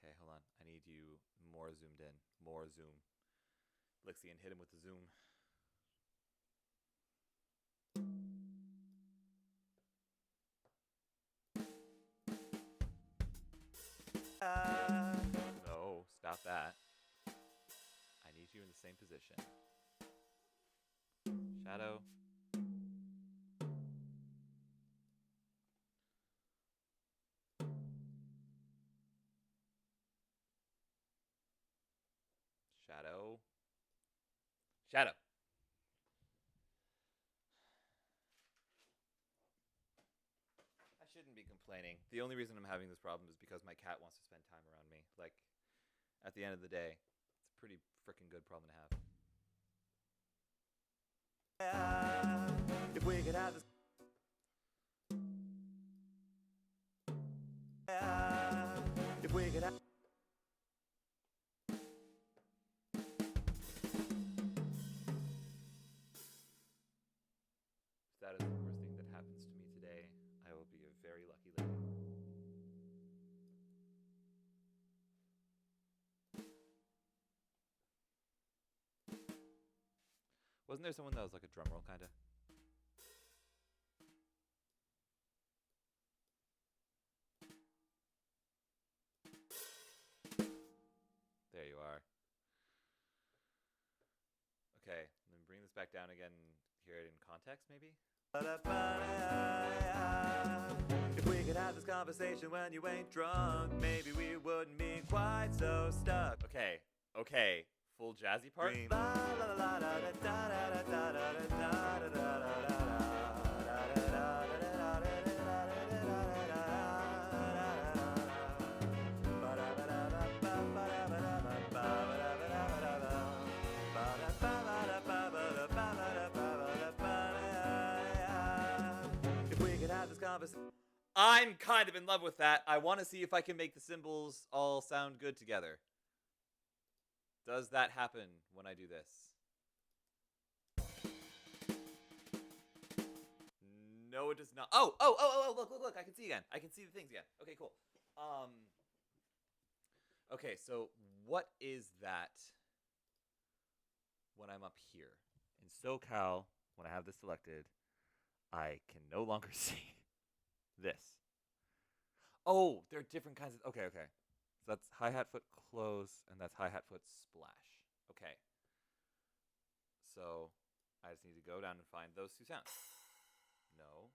Okay, hold on. I need you more zoomed in. More zoom. Lixian, hit him with the zoom. No, stop that. I need you in the same position. Shadow. Shadow. I shouldn't be complaining. The only reason I'm having this problem is because my cat wants to spend time around me. Like, at the end of the day, it's a pretty freaking good problem to have. If we could have this... If we could have... If that is the worst thing that happens to me today, I will be a very lucky lady. Wasn't there someone that was like a drum roll, kinda? There you are. Okay, then bring this back down again and hear it in context, maybe? If we could have this conversation when you ain't drunk, maybe we wouldn't be quite so stuck. Okay, full jazzy part. I'm kind of in love with that. I want to see if I can make the cymbals all sound good together. Does that happen when I do this? No, it does not. Oh, look, I can see again. I can see the things again. Okay, cool. Okay, so what is that when I'm up here? In SoCal, when I have this selected, I can no longer see this. Oh, there are different kinds of... Okay. So that's hi-hat foot close, and that's hi-hat foot splash. Okay. So I just need to go down and find those two sounds. No.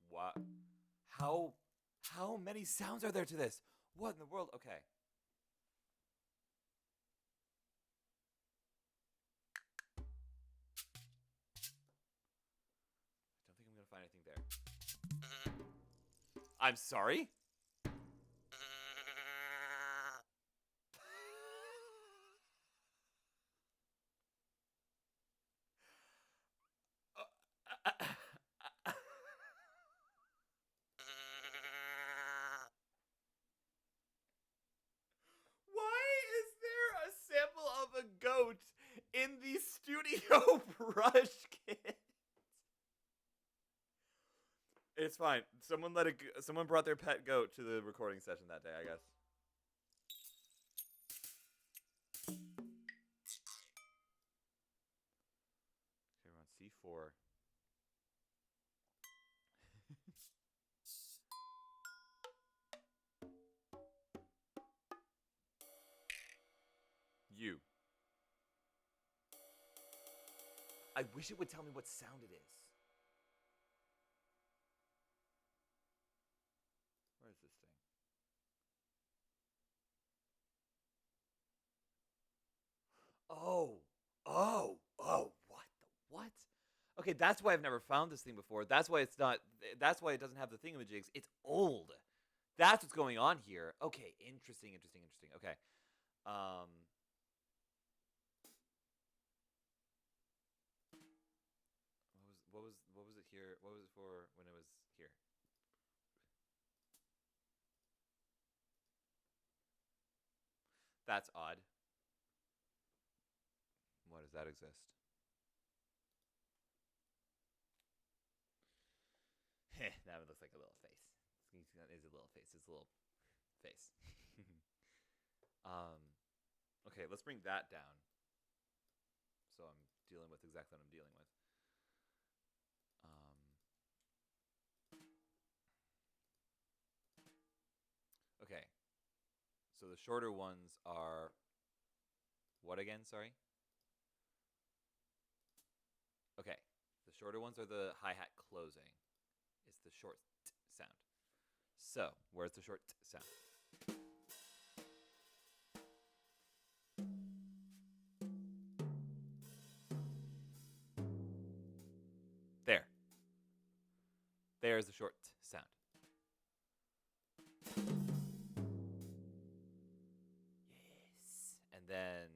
What? How many sounds are there to this? What in the world? Okay. I don't think I'm going to find anything there. I'm sorry? Why is there a sample of a goat in the studio brush kit? It's fine. Someone brought their pet goat to the recording session that day, I guess. Okay, we're on C4. You. I wish it would tell me what sound it is. Where is this thing? Oh, what? Okay, that's why I've never found this thing before. That's why it's not. That's why it doesn't have the thingamajigs. It's old. That's what's going on here. Okay, interesting. Okay, what was it here? What was it for when it was here? That's odd. Why does that exist? That one looks like a little face. It's a little face. It's a little face. Okay, let's bring that down. So I'm dealing with exactly what I'm dealing with. Okay. So the shorter ones are what again? Sorry. Okay. The shorter ones are the hi-hat closing. It's the short t sound. So, where's the short t sound? There. There's the short t sound. Yes. And then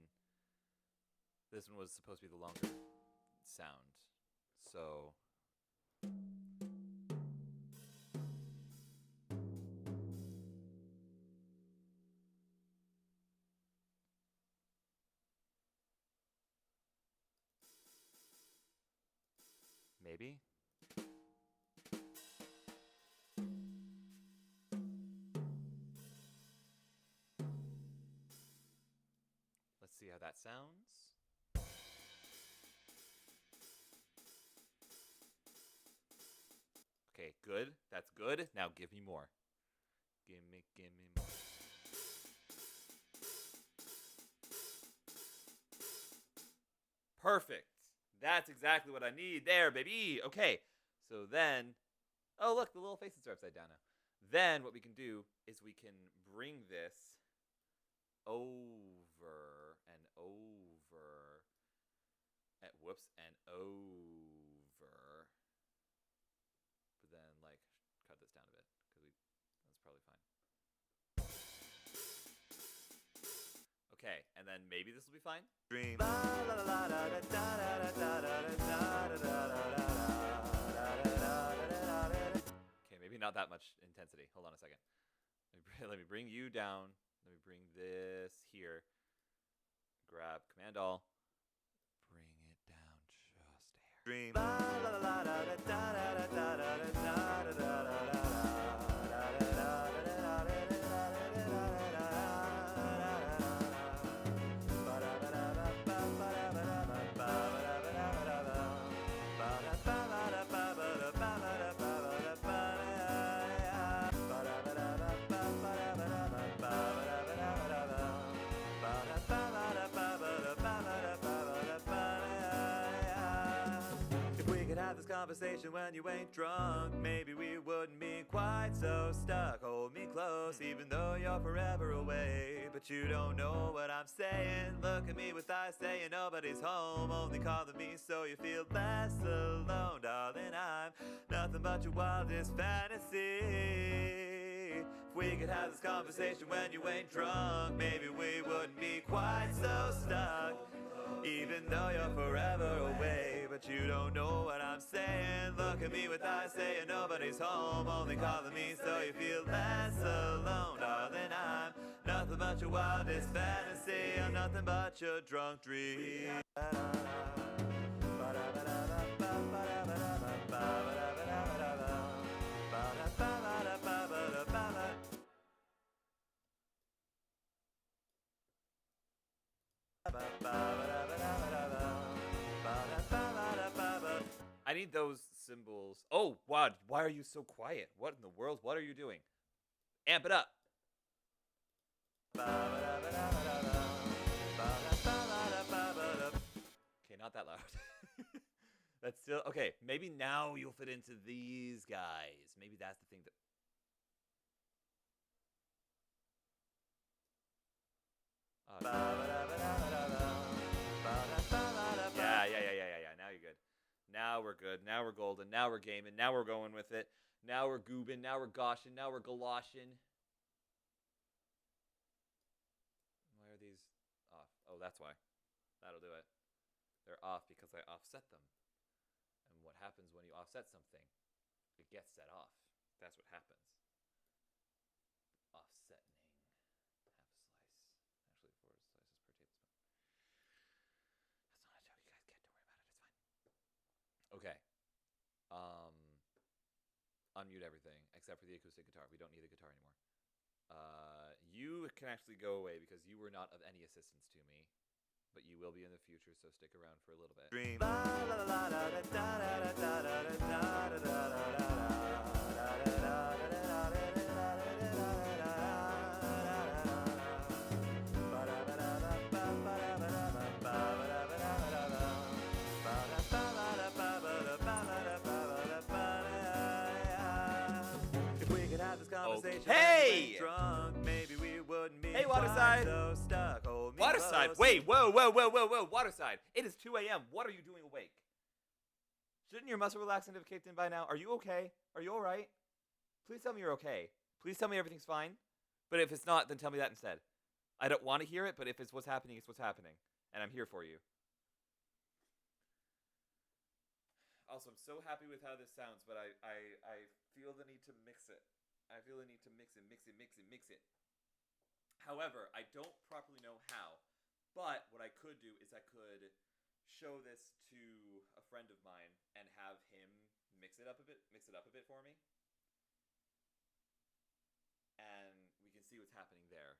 this one was supposed to be the longer sound. So maybe. Let's see how that sounds. Okay, good. That's good. Now give me more. Give me more. Perfect. That's exactly what I need there, baby. Okay, so then, oh look, the little faces are upside down now. Then what we can do is we can bring this over and over, and whoops, and over. But then like cut this down a bit because that's probably fine. Okay, and then maybe this will be fine. Dream. Okay, maybe not that much intensity. Hold on a second. Let me bring you down. Let me bring this here. Grab Command All. Bring it down just a hair. Dream. This conversation when you ain't drunk, maybe we wouldn't be quite so stuck. Hold me close even though you're forever away, but you don't know what I'm saying. Look at me with eyes saying nobody's home, only calling me so you feel less alone. Darling, I'm nothing but your wildest fantasy. we could have this conversation when you ain't drunk, maybe we wouldn't be quite so stuck. Even though you're forever away, but you don't know what I'm saying. Look at me with eyes saying nobody's home, only calling me so you feel less alone. Darling, I'm nothing but your wildest fantasy. I'm nothing but your drunk dream. I need those symbols. Oh, wow. Why are you so quiet? What in the world? What are you doing? Amp it up. Okay, not that loud. That's still... Okay, maybe now you'll fit into these guys. Maybe that's the thing that... Yeah. Now you're good. Now we're good. Now we're golden. Now we're gaming. Now we're going with it. Now we're goobing. Now we're goshing. Now we're galoshin. Why are these off? Oh, that's why. That'll do it. They're off because I offset them. And what happens when you offset something? It gets set off. That's what happens. Offsetting. Half slice. Actually, 4 slices per tablespoon. That's not a joke, you guys get. Don't worry about it. It's fine. Okay. Unmute everything except for the acoustic guitar. We don't need the guitar anymore. You can actually go away because you were not of any assistance to me, but you will be in the future, so stick around for a little bit. Dream. Hey! Drunk, maybe we wouldn't be. Hey, Waterside! So stuck. Waterside! Wait, whoa, Waterside! It is 2 a.m. What are you doing awake? Shouldn't your muscle relaxant have kicked in by now? Are you okay? Are you alright? Please tell me you're okay. Please tell me everything's fine. But if it's not, then tell me that instead. I don't want to hear it, but if it's what's happening, it's what's happening. And I'm here for you. Also, I'm so happy with how this sounds, but I feel the need to mix it. I feel the need to mix it. However, I don't properly know how. But what I could do is I could show this to a friend of mine and have him mix it up a bit for me. And we can see what's happening there.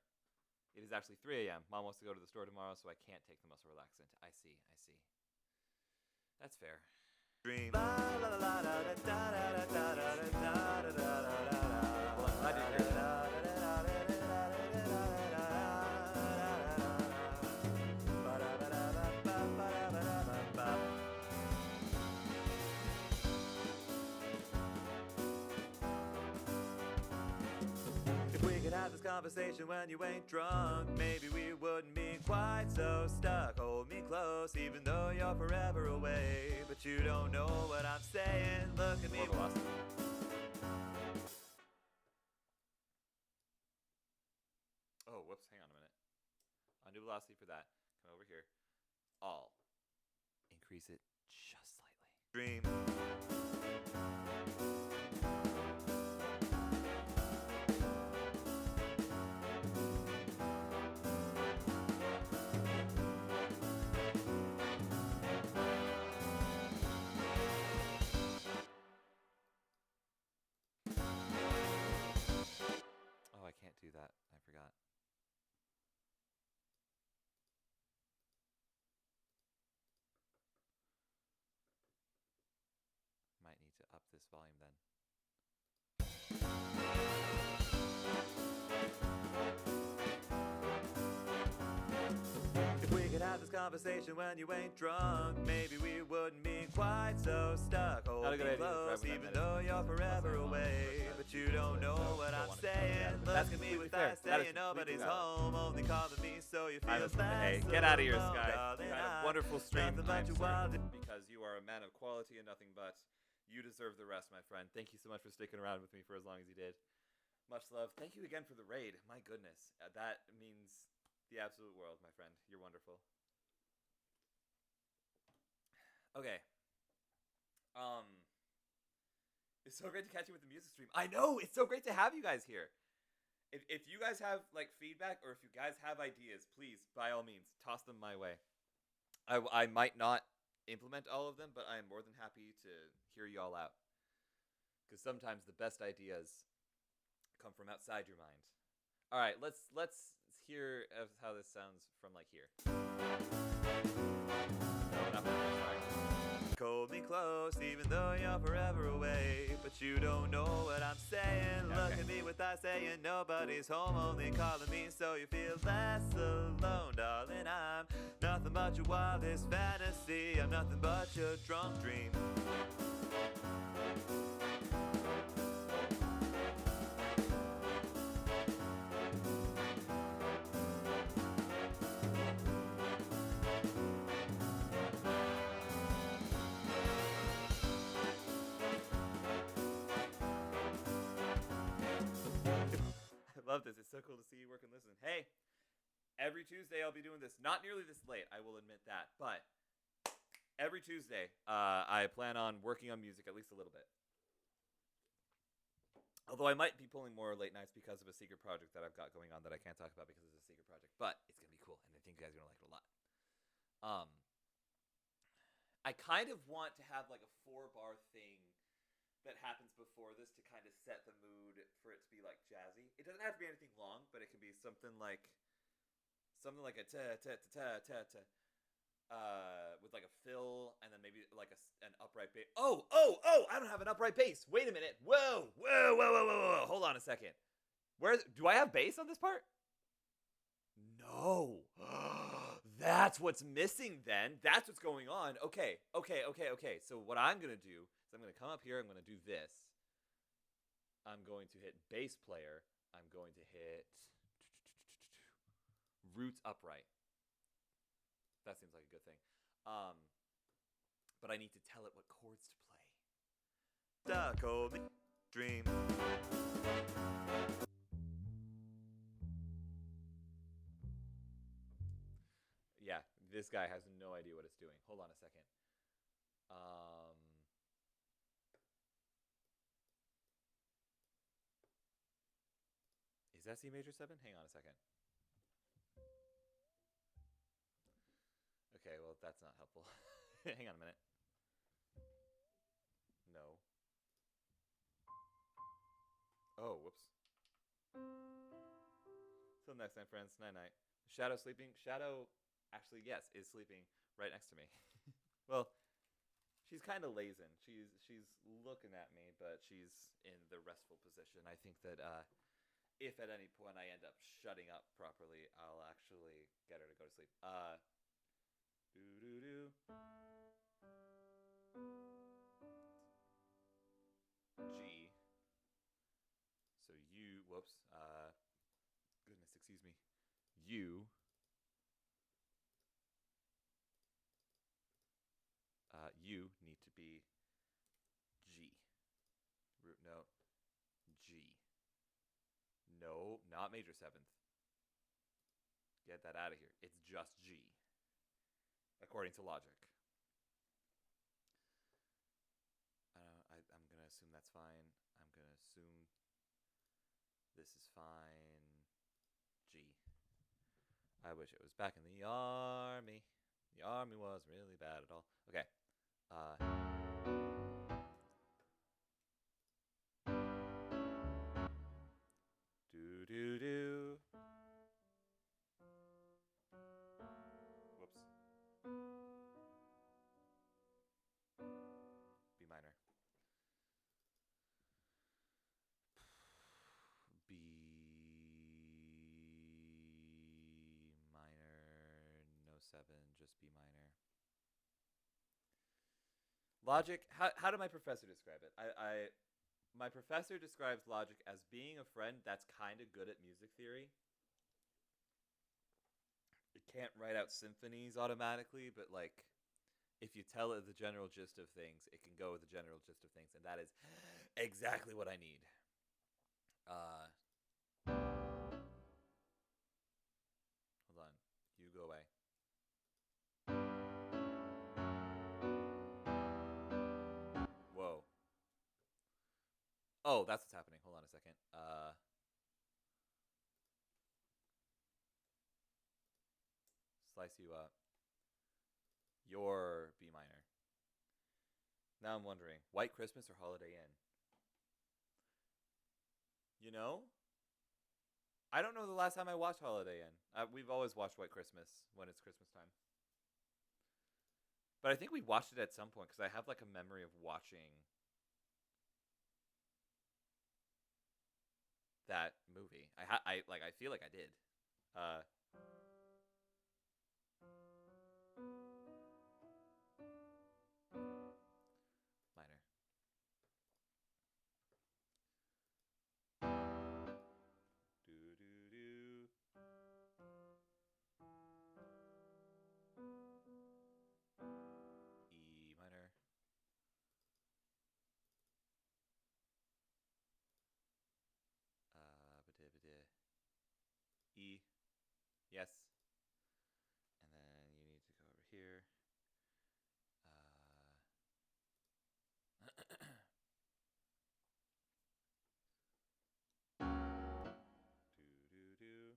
It is actually 3 a.m. Mom wants to go to the store tomorrow, so I can't take the muscle relaxant. I see. That's fair. Dream. If we could have this conversation when you ain't drunk, maybe we wouldn't be quite so stuck. Hold me close, even though you're forever away. But you don't know what I'm saying. Look at me. Oh, whoops, hang on a minute. Undo velocity for that. Come over here. All. Increase it just slightly. Dream. Oh, I can't do that. I forgot. Might need to up this volume then. If we could have this conversation when you ain't drunk, maybe we wouldn't be quite so stuck. Hold me close, even though you're forever away. But you don't know what I'm saying. Look at me with eyes saying nobody's home, only calling me so you feel less. Hey, get out of here, Sky. You had a wonderful stream. Because you are a man of quality and nothing but. You deserve the rest, my friend. Thank you so much for sticking around with me for as long as you did. Much love. Thank you again for the raid. My goodness. That means the absolute world, my friend. You're wonderful. Okay. It's so great to catch you with the music stream. I know! It's so great to have you guys here. If you guys have, like, feedback or if you guys have ideas, please, by all means, toss them my way. I might not implement all of them, but I am more than happy to hear you all out. Because sometimes the best ideas come from outside your mind. All right, let's hear how this sounds from like here. No, not from here, sorry. Hold me close, even though you're forever away. But you don't know what I'm saying. Okay. Look at me without saying nobody's home, only calling me so you feel less alone, darling. I'm nothing but your wildest fantasy. I'm nothing but your drunk dream. I love this. It's so cool to see you work and listen. Hey, every Tuesday I'll be doing this. Not nearly this late, I will admit that. But every Tuesday, I plan on working on music at least a little bit. Although I might be pulling more late nights because of a secret project that I've got going on that I can't talk about because it's a secret project. But it's going to be cool, and I think you guys are going to like it a lot. I kind of want to have like a 4-bar thing that happens before this to kind of set the mood for it to be like jazzy. It doesn't have to be anything long, but it can be something like a ta ta ta ta ta with like a fill and then maybe like an upright bass. Oh! I don't have an upright bass. Wait a minute. Whoa! Hold on a second. Where do I have bass on this part? No. That's what's missing then. That's what's going on. Okay. So what I'm going to do is I'm going to come up here. I'm going to do this. I'm going to hit bass player. I'm going to hit roots upright. That seems like a good thing. But I need to tell it what chords to play. Stuck hold me dream. Yeah, this guy has no idea what it's doing. Hold on a second. Is that C major 7? Hang on a second. Okay, well, that's not helpful. Hang on a minute. No. Oh, whoops. Till next time, friends. Night-night. Shadow sleeping? Shadow, actually, yes, is sleeping right next to me. Well, she's kind of lazing. She's looking at me, but she's in the restful position. I think that if at any point I end up shutting up properly, I'll actually get her to go to sleep. Do-do-do. G. So you, whoops, goodness, excuse me. You, you need to be G. Root note, G. No, not major 7th. Get that out of here. It's just G. According to logic. I'm going to assume that's fine. I'm going to assume this is fine. G. I wish it was back in the army. The army wasn't really bad at all. Okay. Do-do-do. Whoops. B minor. B minor, no 7, just B minor. Logic, how did my professor describe it? My professor describes logic as being a friend that's kind of good at music theory. It can't write out symphonies automatically, but like if you tell it the general gist of things, it can go with the general gist of things, and that is exactly what I need. Oh, that's what's happening. Hold on a second. Slice you up. Your B minor. Now I'm wondering, White Christmas or Holiday Inn? You know, I don't know the last time I watched Holiday Inn. We've always watched White Christmas when it's Christmas time. But I think we watched it at some point because I have like a memory of watching that movie. I feel like I did. Minor. Do do do. E minor. E. Yes. And then you need to go over here. Do do do.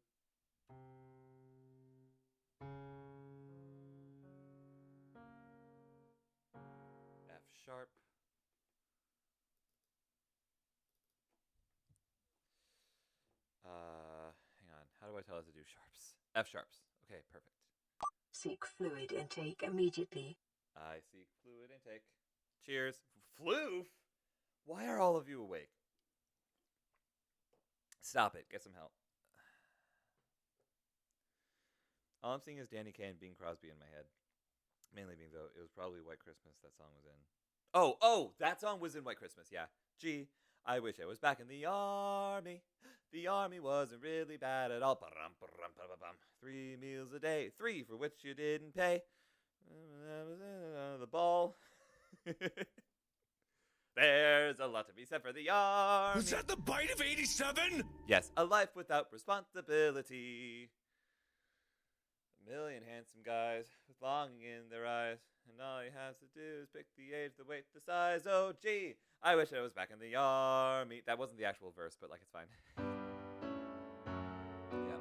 F sharp. Hang on. How do I tell it to do sharps? F sharps. Okay, perfect. Seek fluid intake immediately. I seek fluid intake. Cheers. Floof? Why are all of you awake? Stop it. Get some help. All I'm seeing is Danny Kaye and Bing Crosby in my head. Mainly being, though, it was probably White Christmas that song was in. Oh, that song was in White Christmas, yeah. Gee, I wish I was back in the army. The army wasn't really bad at all. 3 meals a day, 3 for which you didn't pay. The ball. There's a lot to be said for the army. Was that the bite of 87? Yes, a life without responsibility. A million handsome guys with longing in their eyes, and all he has to do is pick the age, the weight, the size. Oh, gee, I wish I was back in the army. That wasn't the actual verse, but, like, it's fine. Yep.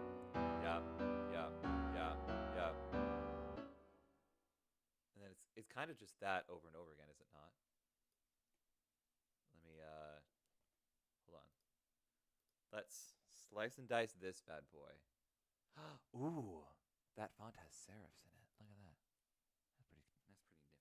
And then it's kind of just that over and over again, is it not? Let me, hold on. Let's slice and dice this bad boy. Ooh. That font has serifs in it. Look at that. That's pretty nifty, I would say.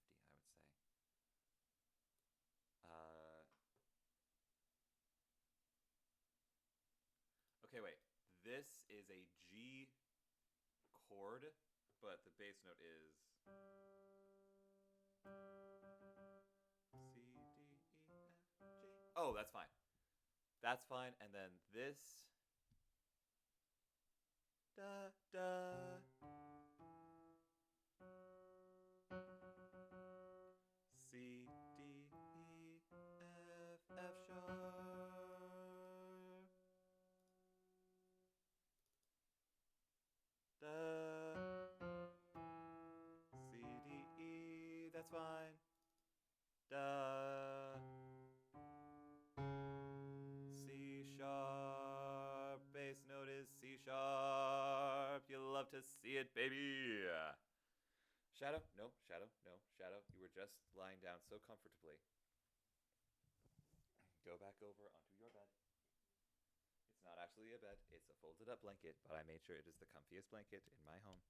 Okay, wait. This is a G chord, but the bass note is C, D, E, F, G. Oh, that's fine. That's fine. And then this. Da, da. C, D, E, F, F sharp. Da. C, D, E, that's fine. Da. C sharp. Bass note is C sharp. You'll love to see it, baby. Shadow? No, Shadow. No, Shadow. You were just lying down so comfortably. Go back over onto your bed. It's not actually a bed. It's a folded up blanket, but I made sure it is the comfiest blanket in my home.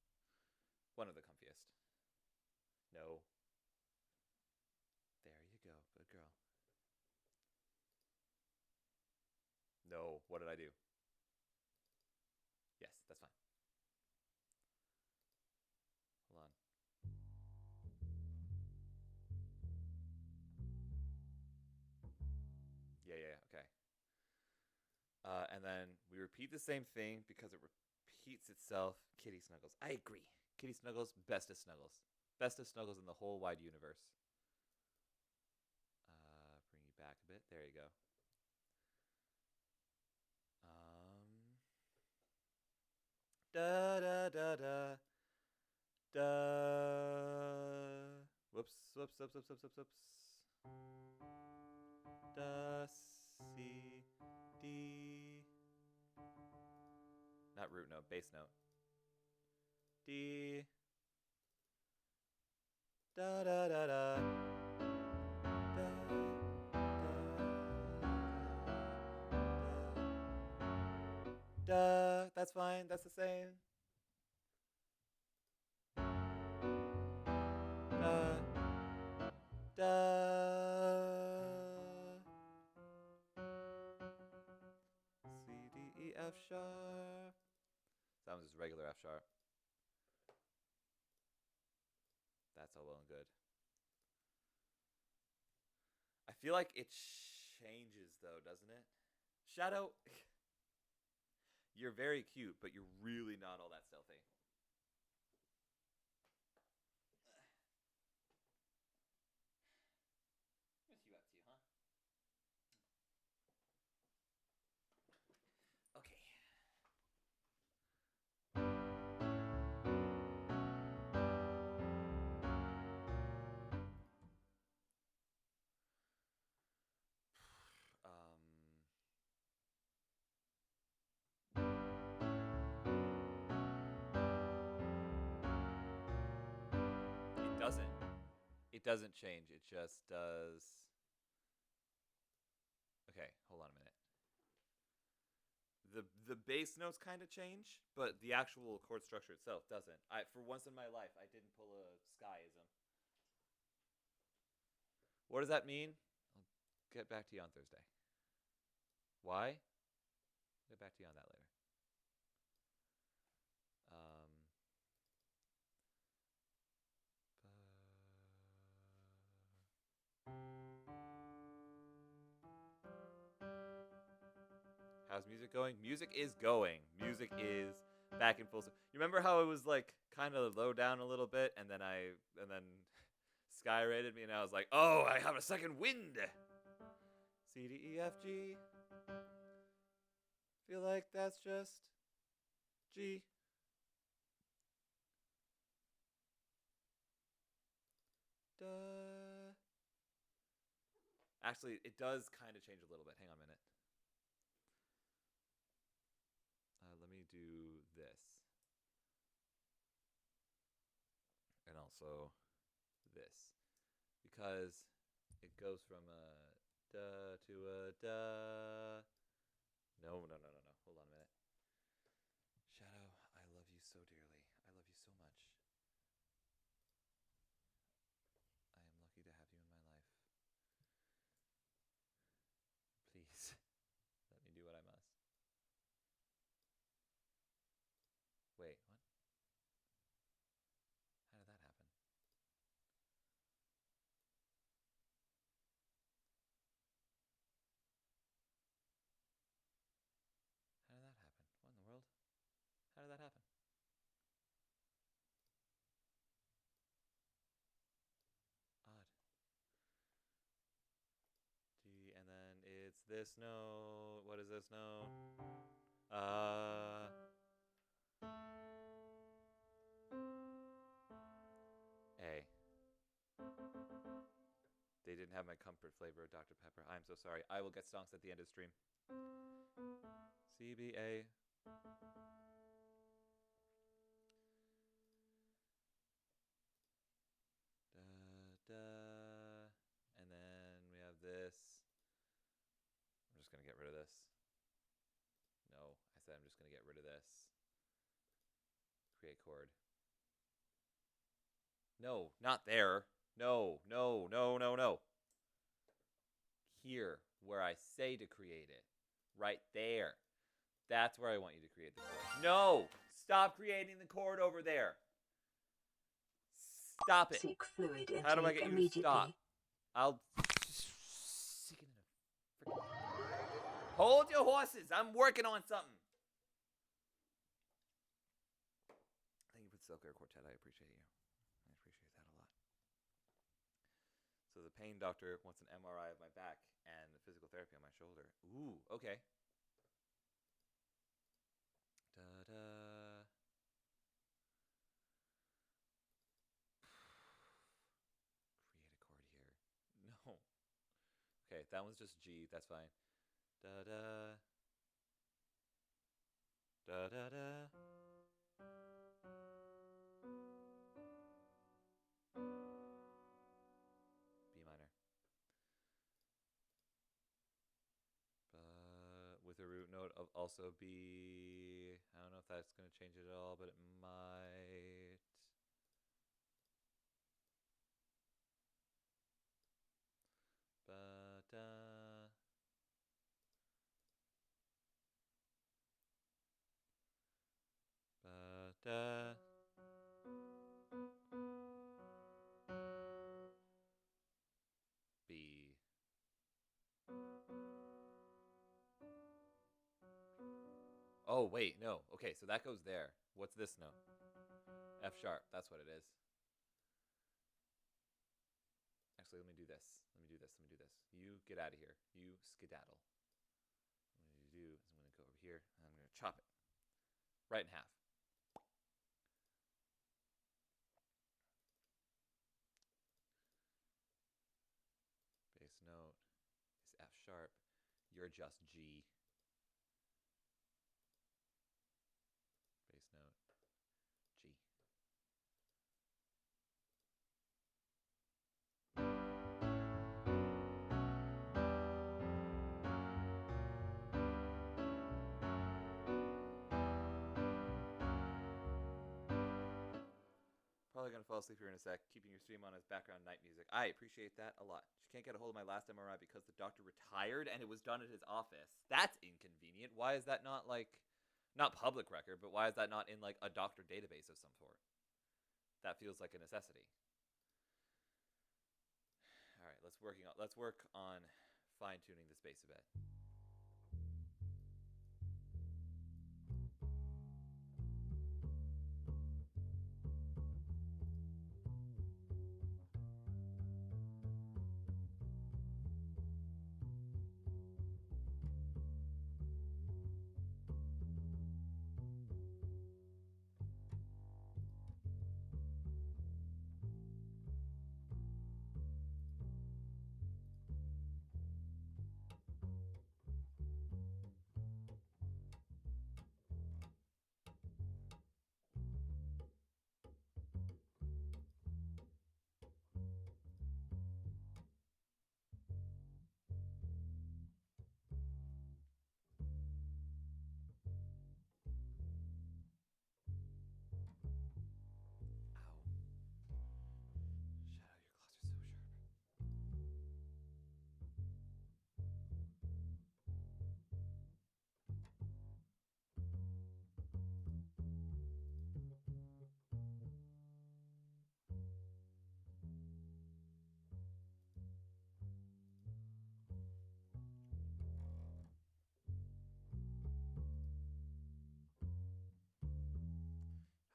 One of the comfiest. No. There you go. Good girl. No. What did I do? Yes, that's fine. Hold on. Yeah, okay. And then we repeat the same thing because it repeats itself. Kitty Snuggles. I agree. Kitty Snuggles, bestest Snuggles. Bestest Snuggles in the whole wide universe. Bring you back a bit. There you go. Da da da da. Whoops. Da C, D. Not root note, bass note. D. Da da da da. Da, da. That's fine. That's the same. Da. Da. C, D, E, F sharp. That was just regular F sharp. That's all well and good. I feel like it changes though, doesn't it? Shadow, you're very cute, but you're really not all that stealthy. What's you up to, huh? Okay. It doesn't. It doesn't change. It just does. Okay, hold on a minute. The bass notes kind of change, but the actual chord structure itself doesn't. For once in my life, I didn't pull a skyism. What does that mean? I'll get back to you on Thursday. Why? I'll get back to you on that later. How's music going? Music is going. Music is back in full. You remember how it was like kind of low down a little bit, and then Sky rated me, and I was like, oh, I have a second wind. C, D, E, F, G. Feel like that's just G. Da. Actually, it does kind of change a little bit. Hang on a minute. Let me do this. And also this. Because it goes from a da to a da. No. Hold on a minute. Shadow, I love you so dearly. I love you so much. I am lucky to have you in my life. Please, let me do what I must. Wait, what? How did that happen? How did that happen? What in the world? How did that happen? Odd. G, and then it's this note. What is this note? A. They didn't have my comfort flavor of Dr. Pepper. I'm so sorry. I will get stonks at the end of the stream. C, B, A. Da. And then we have this. I'm just going to get rid of this. No, I said I'm just going to get rid of this. Create chord. No, not there. No. Here, where I say to create it. Right there. That's where I want you to create the chord. No! Stop creating the chord over there. Stop it. Seek fluid intake How do I get you to stop? I'll... Hold your horses. I'm working on something. Thank you for the Silk Air Quartet. I appreciate you. I appreciate that a lot. So the pain doctor wants an MRI of my back and the physical therapy on my shoulder. Ooh, okay. Da-da. Create a chord here. No. Okay, that one's just G. That's fine. Da da. Da da da. B minor. With a root note of also B. I don't know if that's going to change it at all, but it might. Ba da. Ba da. B. Oh, wait, no. Okay, so that goes there. What's this note? F sharp. That's what it is. Actually, let me do this. Let me do this. Let me do this. You get out of here. You skedaddle. What I'm going to do is I'm going to go over here and I'm going to chop it right in half. Bass note is F sharp. You're just G. Bass note, G. Probably gonna fall asleep here in a sec, keeping your stream on as background night music. I appreciate that a lot. She can't get a hold of my last MRI because the doctor retired and it was done at his office. That's inconvenient. Why is that not like, not public record, but why is that not in like a doctor database of some sort? That feels like a necessity. All right, let's work on fine-tuning this bass a bit.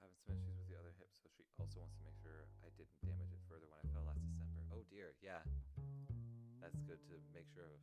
Having some issues with the other hip, so she also wants to make sure I didn't damage it further when I fell last December. Oh dear, yeah. That's good to make sure of.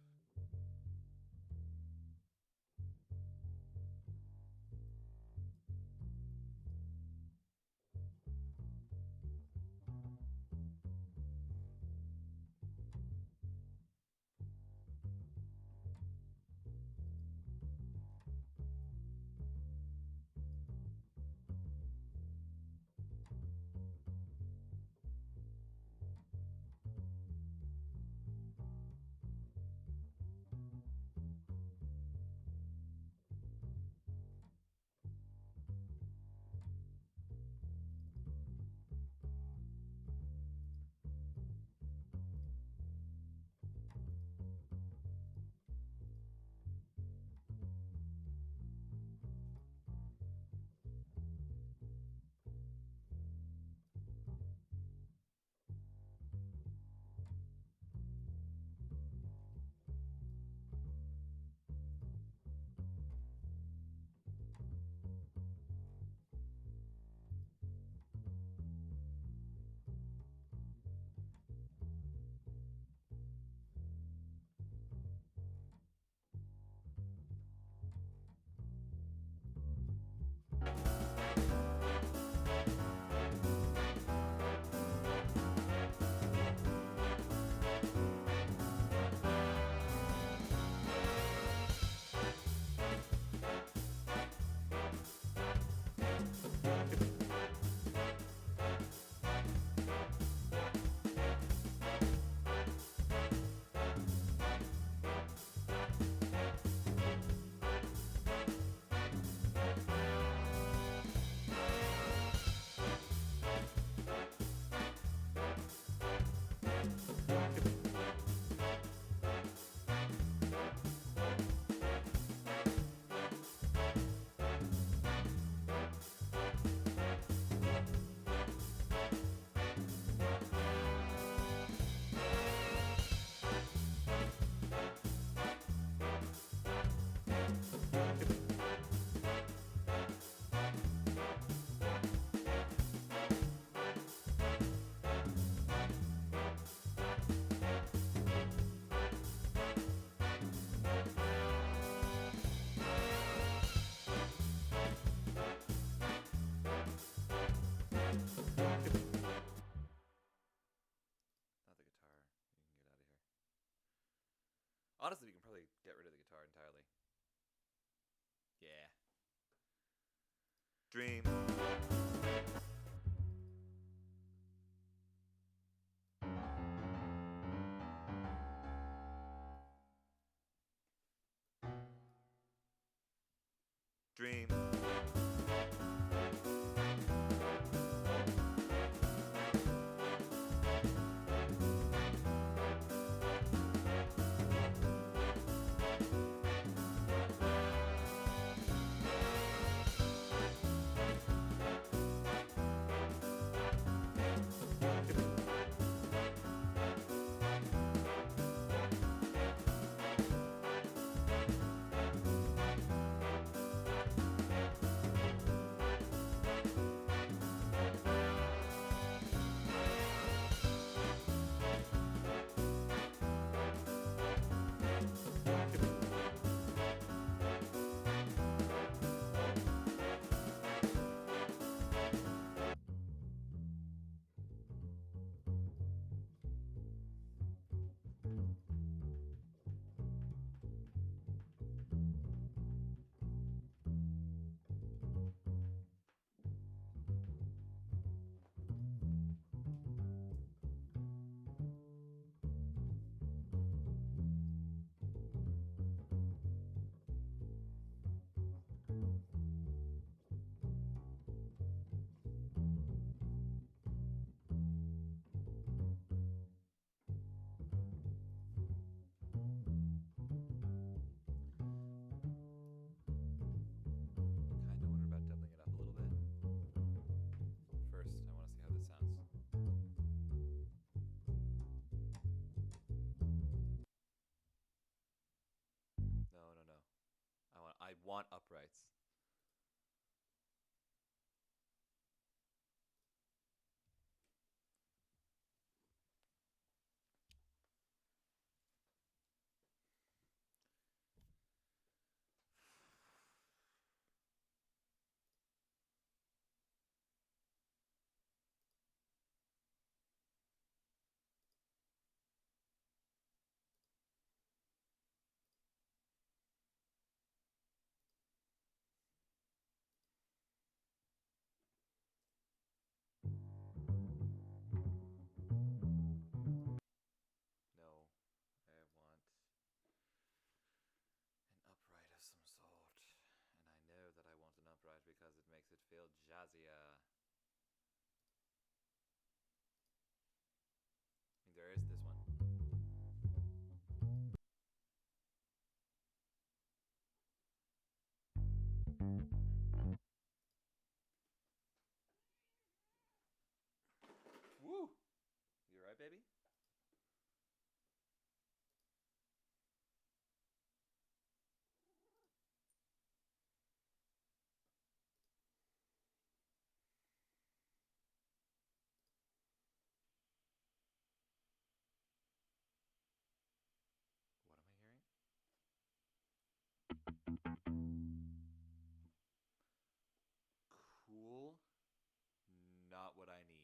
Honestly, we can probably get rid of the guitar entirely. Yeah. Dream. Dream. Kinda wonder about doubling it up a little bit. First, I want to see how this sounds. No. I want uprights. No, I want an upright of some sort. And I know that I want an upright because it makes it feel jazzier. I mean, there is this one. Woo! You alright, baby? What am I hearing? Cool. Not what I need.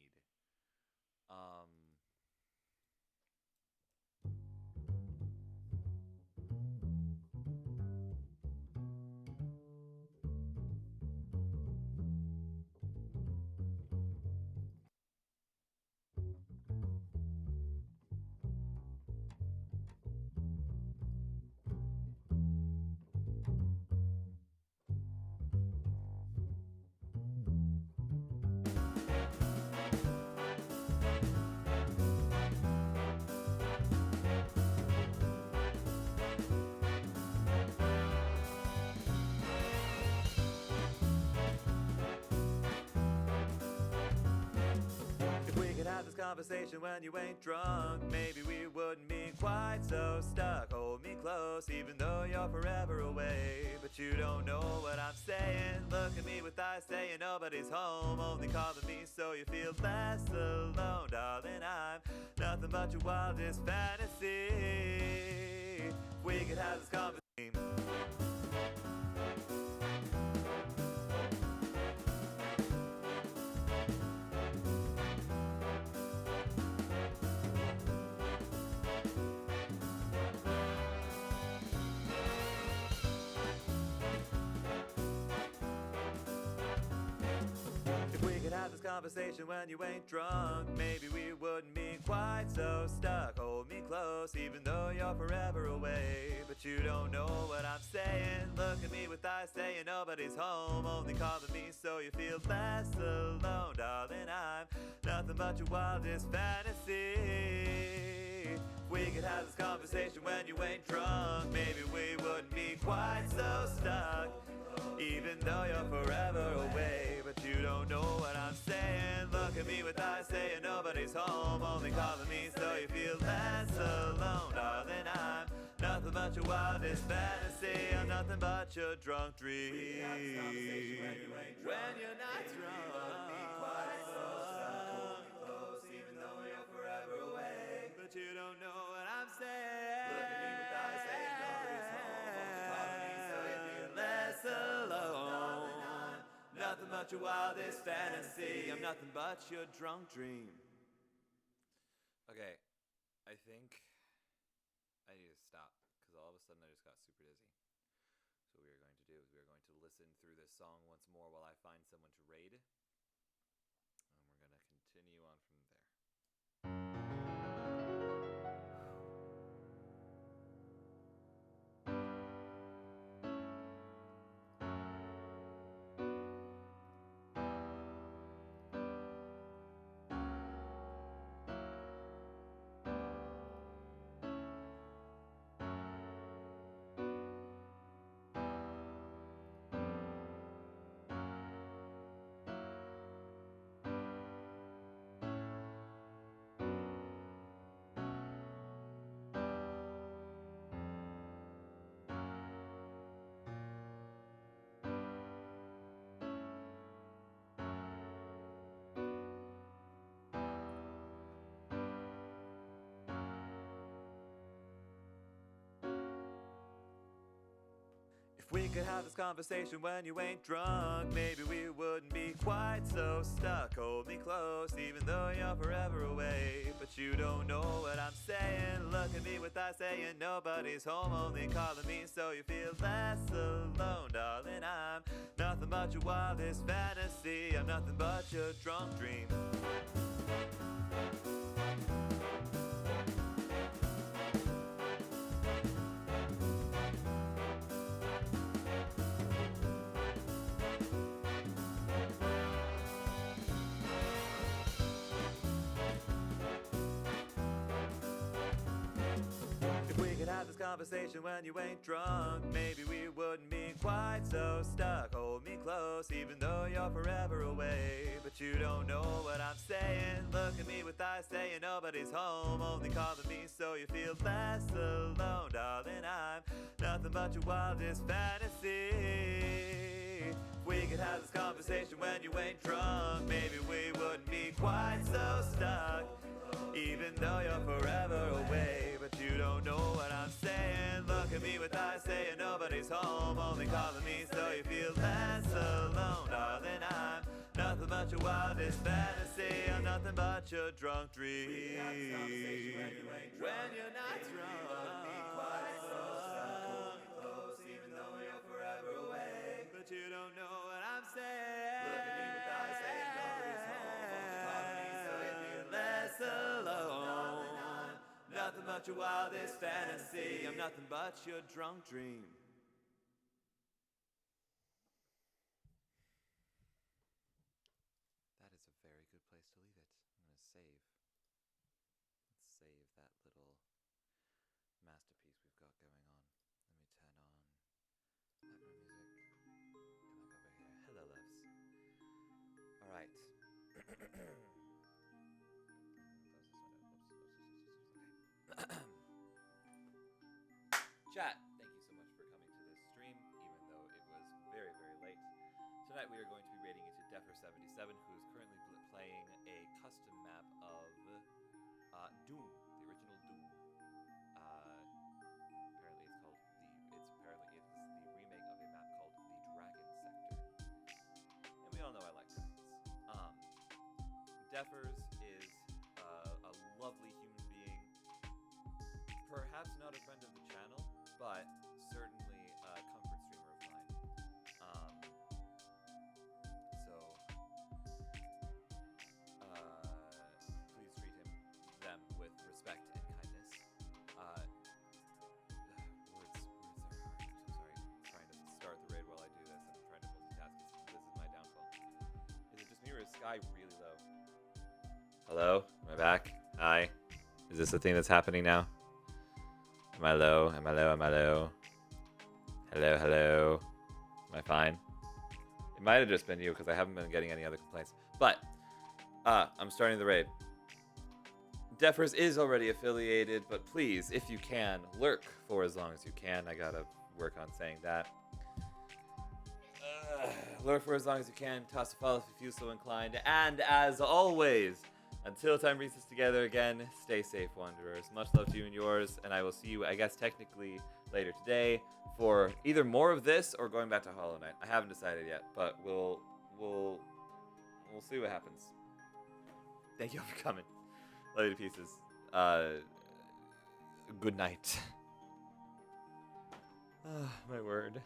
If we could have this conversation when you ain't drunk, maybe we wouldn't be quite so stuck. Hold me close, even though you're forever away. But you don't know what I'm saying. Look at me with eyes saying nobody's home, only calling me so you feel less alone. Darling, I'm nothing but your wildest fantasy. If we could have this conversation. conversation when you ain't drunk. Maybe we wouldn't be quite so stuck. Hold me close even though you're forever away. But you don't know what I'm saying. Look at me with eyes saying nobody's home, only calling me so you feel less alone. Darling, I'm nothing but your wildest fantasy. If we could have this conversation when you ain't drunk, maybe we wouldn't be quite so stuck. Even though you're forever away, but you don't know what I'm saying. Look at me with eyes saying nobody's home, only calling me so you feel less alone. Darling, I'm nothing but your wildest fantasy. I'm nothing but your drunk dream. When you're not drunk, quite so stuck, close, even though you're forever away, but you don't know what I'm saying. Look at me with eyes saying nobody's home, only calling me so you feel less alone. Nothing but your wildest fantasy. I'm nothing but your drunk dream. Okay, I think I need to stop because all of a sudden I just got super dizzy. So what we are going to do is we are going to listen through this song once more while I find someone to raid, and we're going to continue on from there. If we could have this conversation when you ain't drunk, maybe we wouldn't be quite so stuck. Hold me close even though you're forever away, but you don't know what I'm saying. Look at me with eyes saying nobody's home, only calling me so you feel less alone. Darling, I'm nothing but your wildest fantasy. I'm nothing but your drunk dream. Conversation when you ain't drunk, maybe we wouldn't be quite so stuck. Hold me close even though you're forever away, but you don't know what I'm saying. Look at me with eyes saying nobody's home, only calling me so you feel less alone. Darling, I'm nothing but your wildest fantasy. If we could have this conversation when you ain't drunk, maybe we wouldn't be quite so stuck. Even though you're forever away, but you don't know what I'm saying. Look at me with eyes saying nobody's home, only calling me so you feel less alone. Darling, I'm nothing but your wildest fantasy. I'm nothing but your drunk dream. When you're not drunk, quite so stuck, close, even though you're forever away, but you don't know what I'm saying. Look at me with eyes saying nobody's home, only calling me so you feel less alone. Nothing but your wildest fantasy. I'm nothing but your drunk dream. That is a very good place to leave it. I'm going to save. Let's save that little masterpiece we've got going on. Let me turn on background music. Come back over here. Hello, loves. All right. Chat, thank you so much for coming to this stream, even though it was very, very late. Tonight we are going to be raiding into Deffer77, who is currently playing a custom map of Doom, the original Doom. Apparently it's the remake of a map called the Dragon Sector. And we all know I like dragons. Defers is a lovely human being, perhaps not a friend of the channel, but certainly a comfort streamer of mine. So sky really low. Hello? Am I back? Hi. Is this a thing that's happening now? Am I low? Am I low? Am I low? Hello, hello. Am I fine? It might have just been you because I haven't been getting any other complaints. But, I'm starting the raid. Defers is already affiliated, but please, if you can, lurk for as long as you can. I gotta work on saying that. Lurk for as long as you can. Toss a follow if you feel so inclined. And as always, until time brings us together again, stay safe, Wanderers. Much love to you and yours, and I will see you, I guess, technically later today for either more of this or going back to Hollow Knight. I haven't decided yet, but we'll see what happens. Thank you all for coming. Love you to pieces. Good night. My word.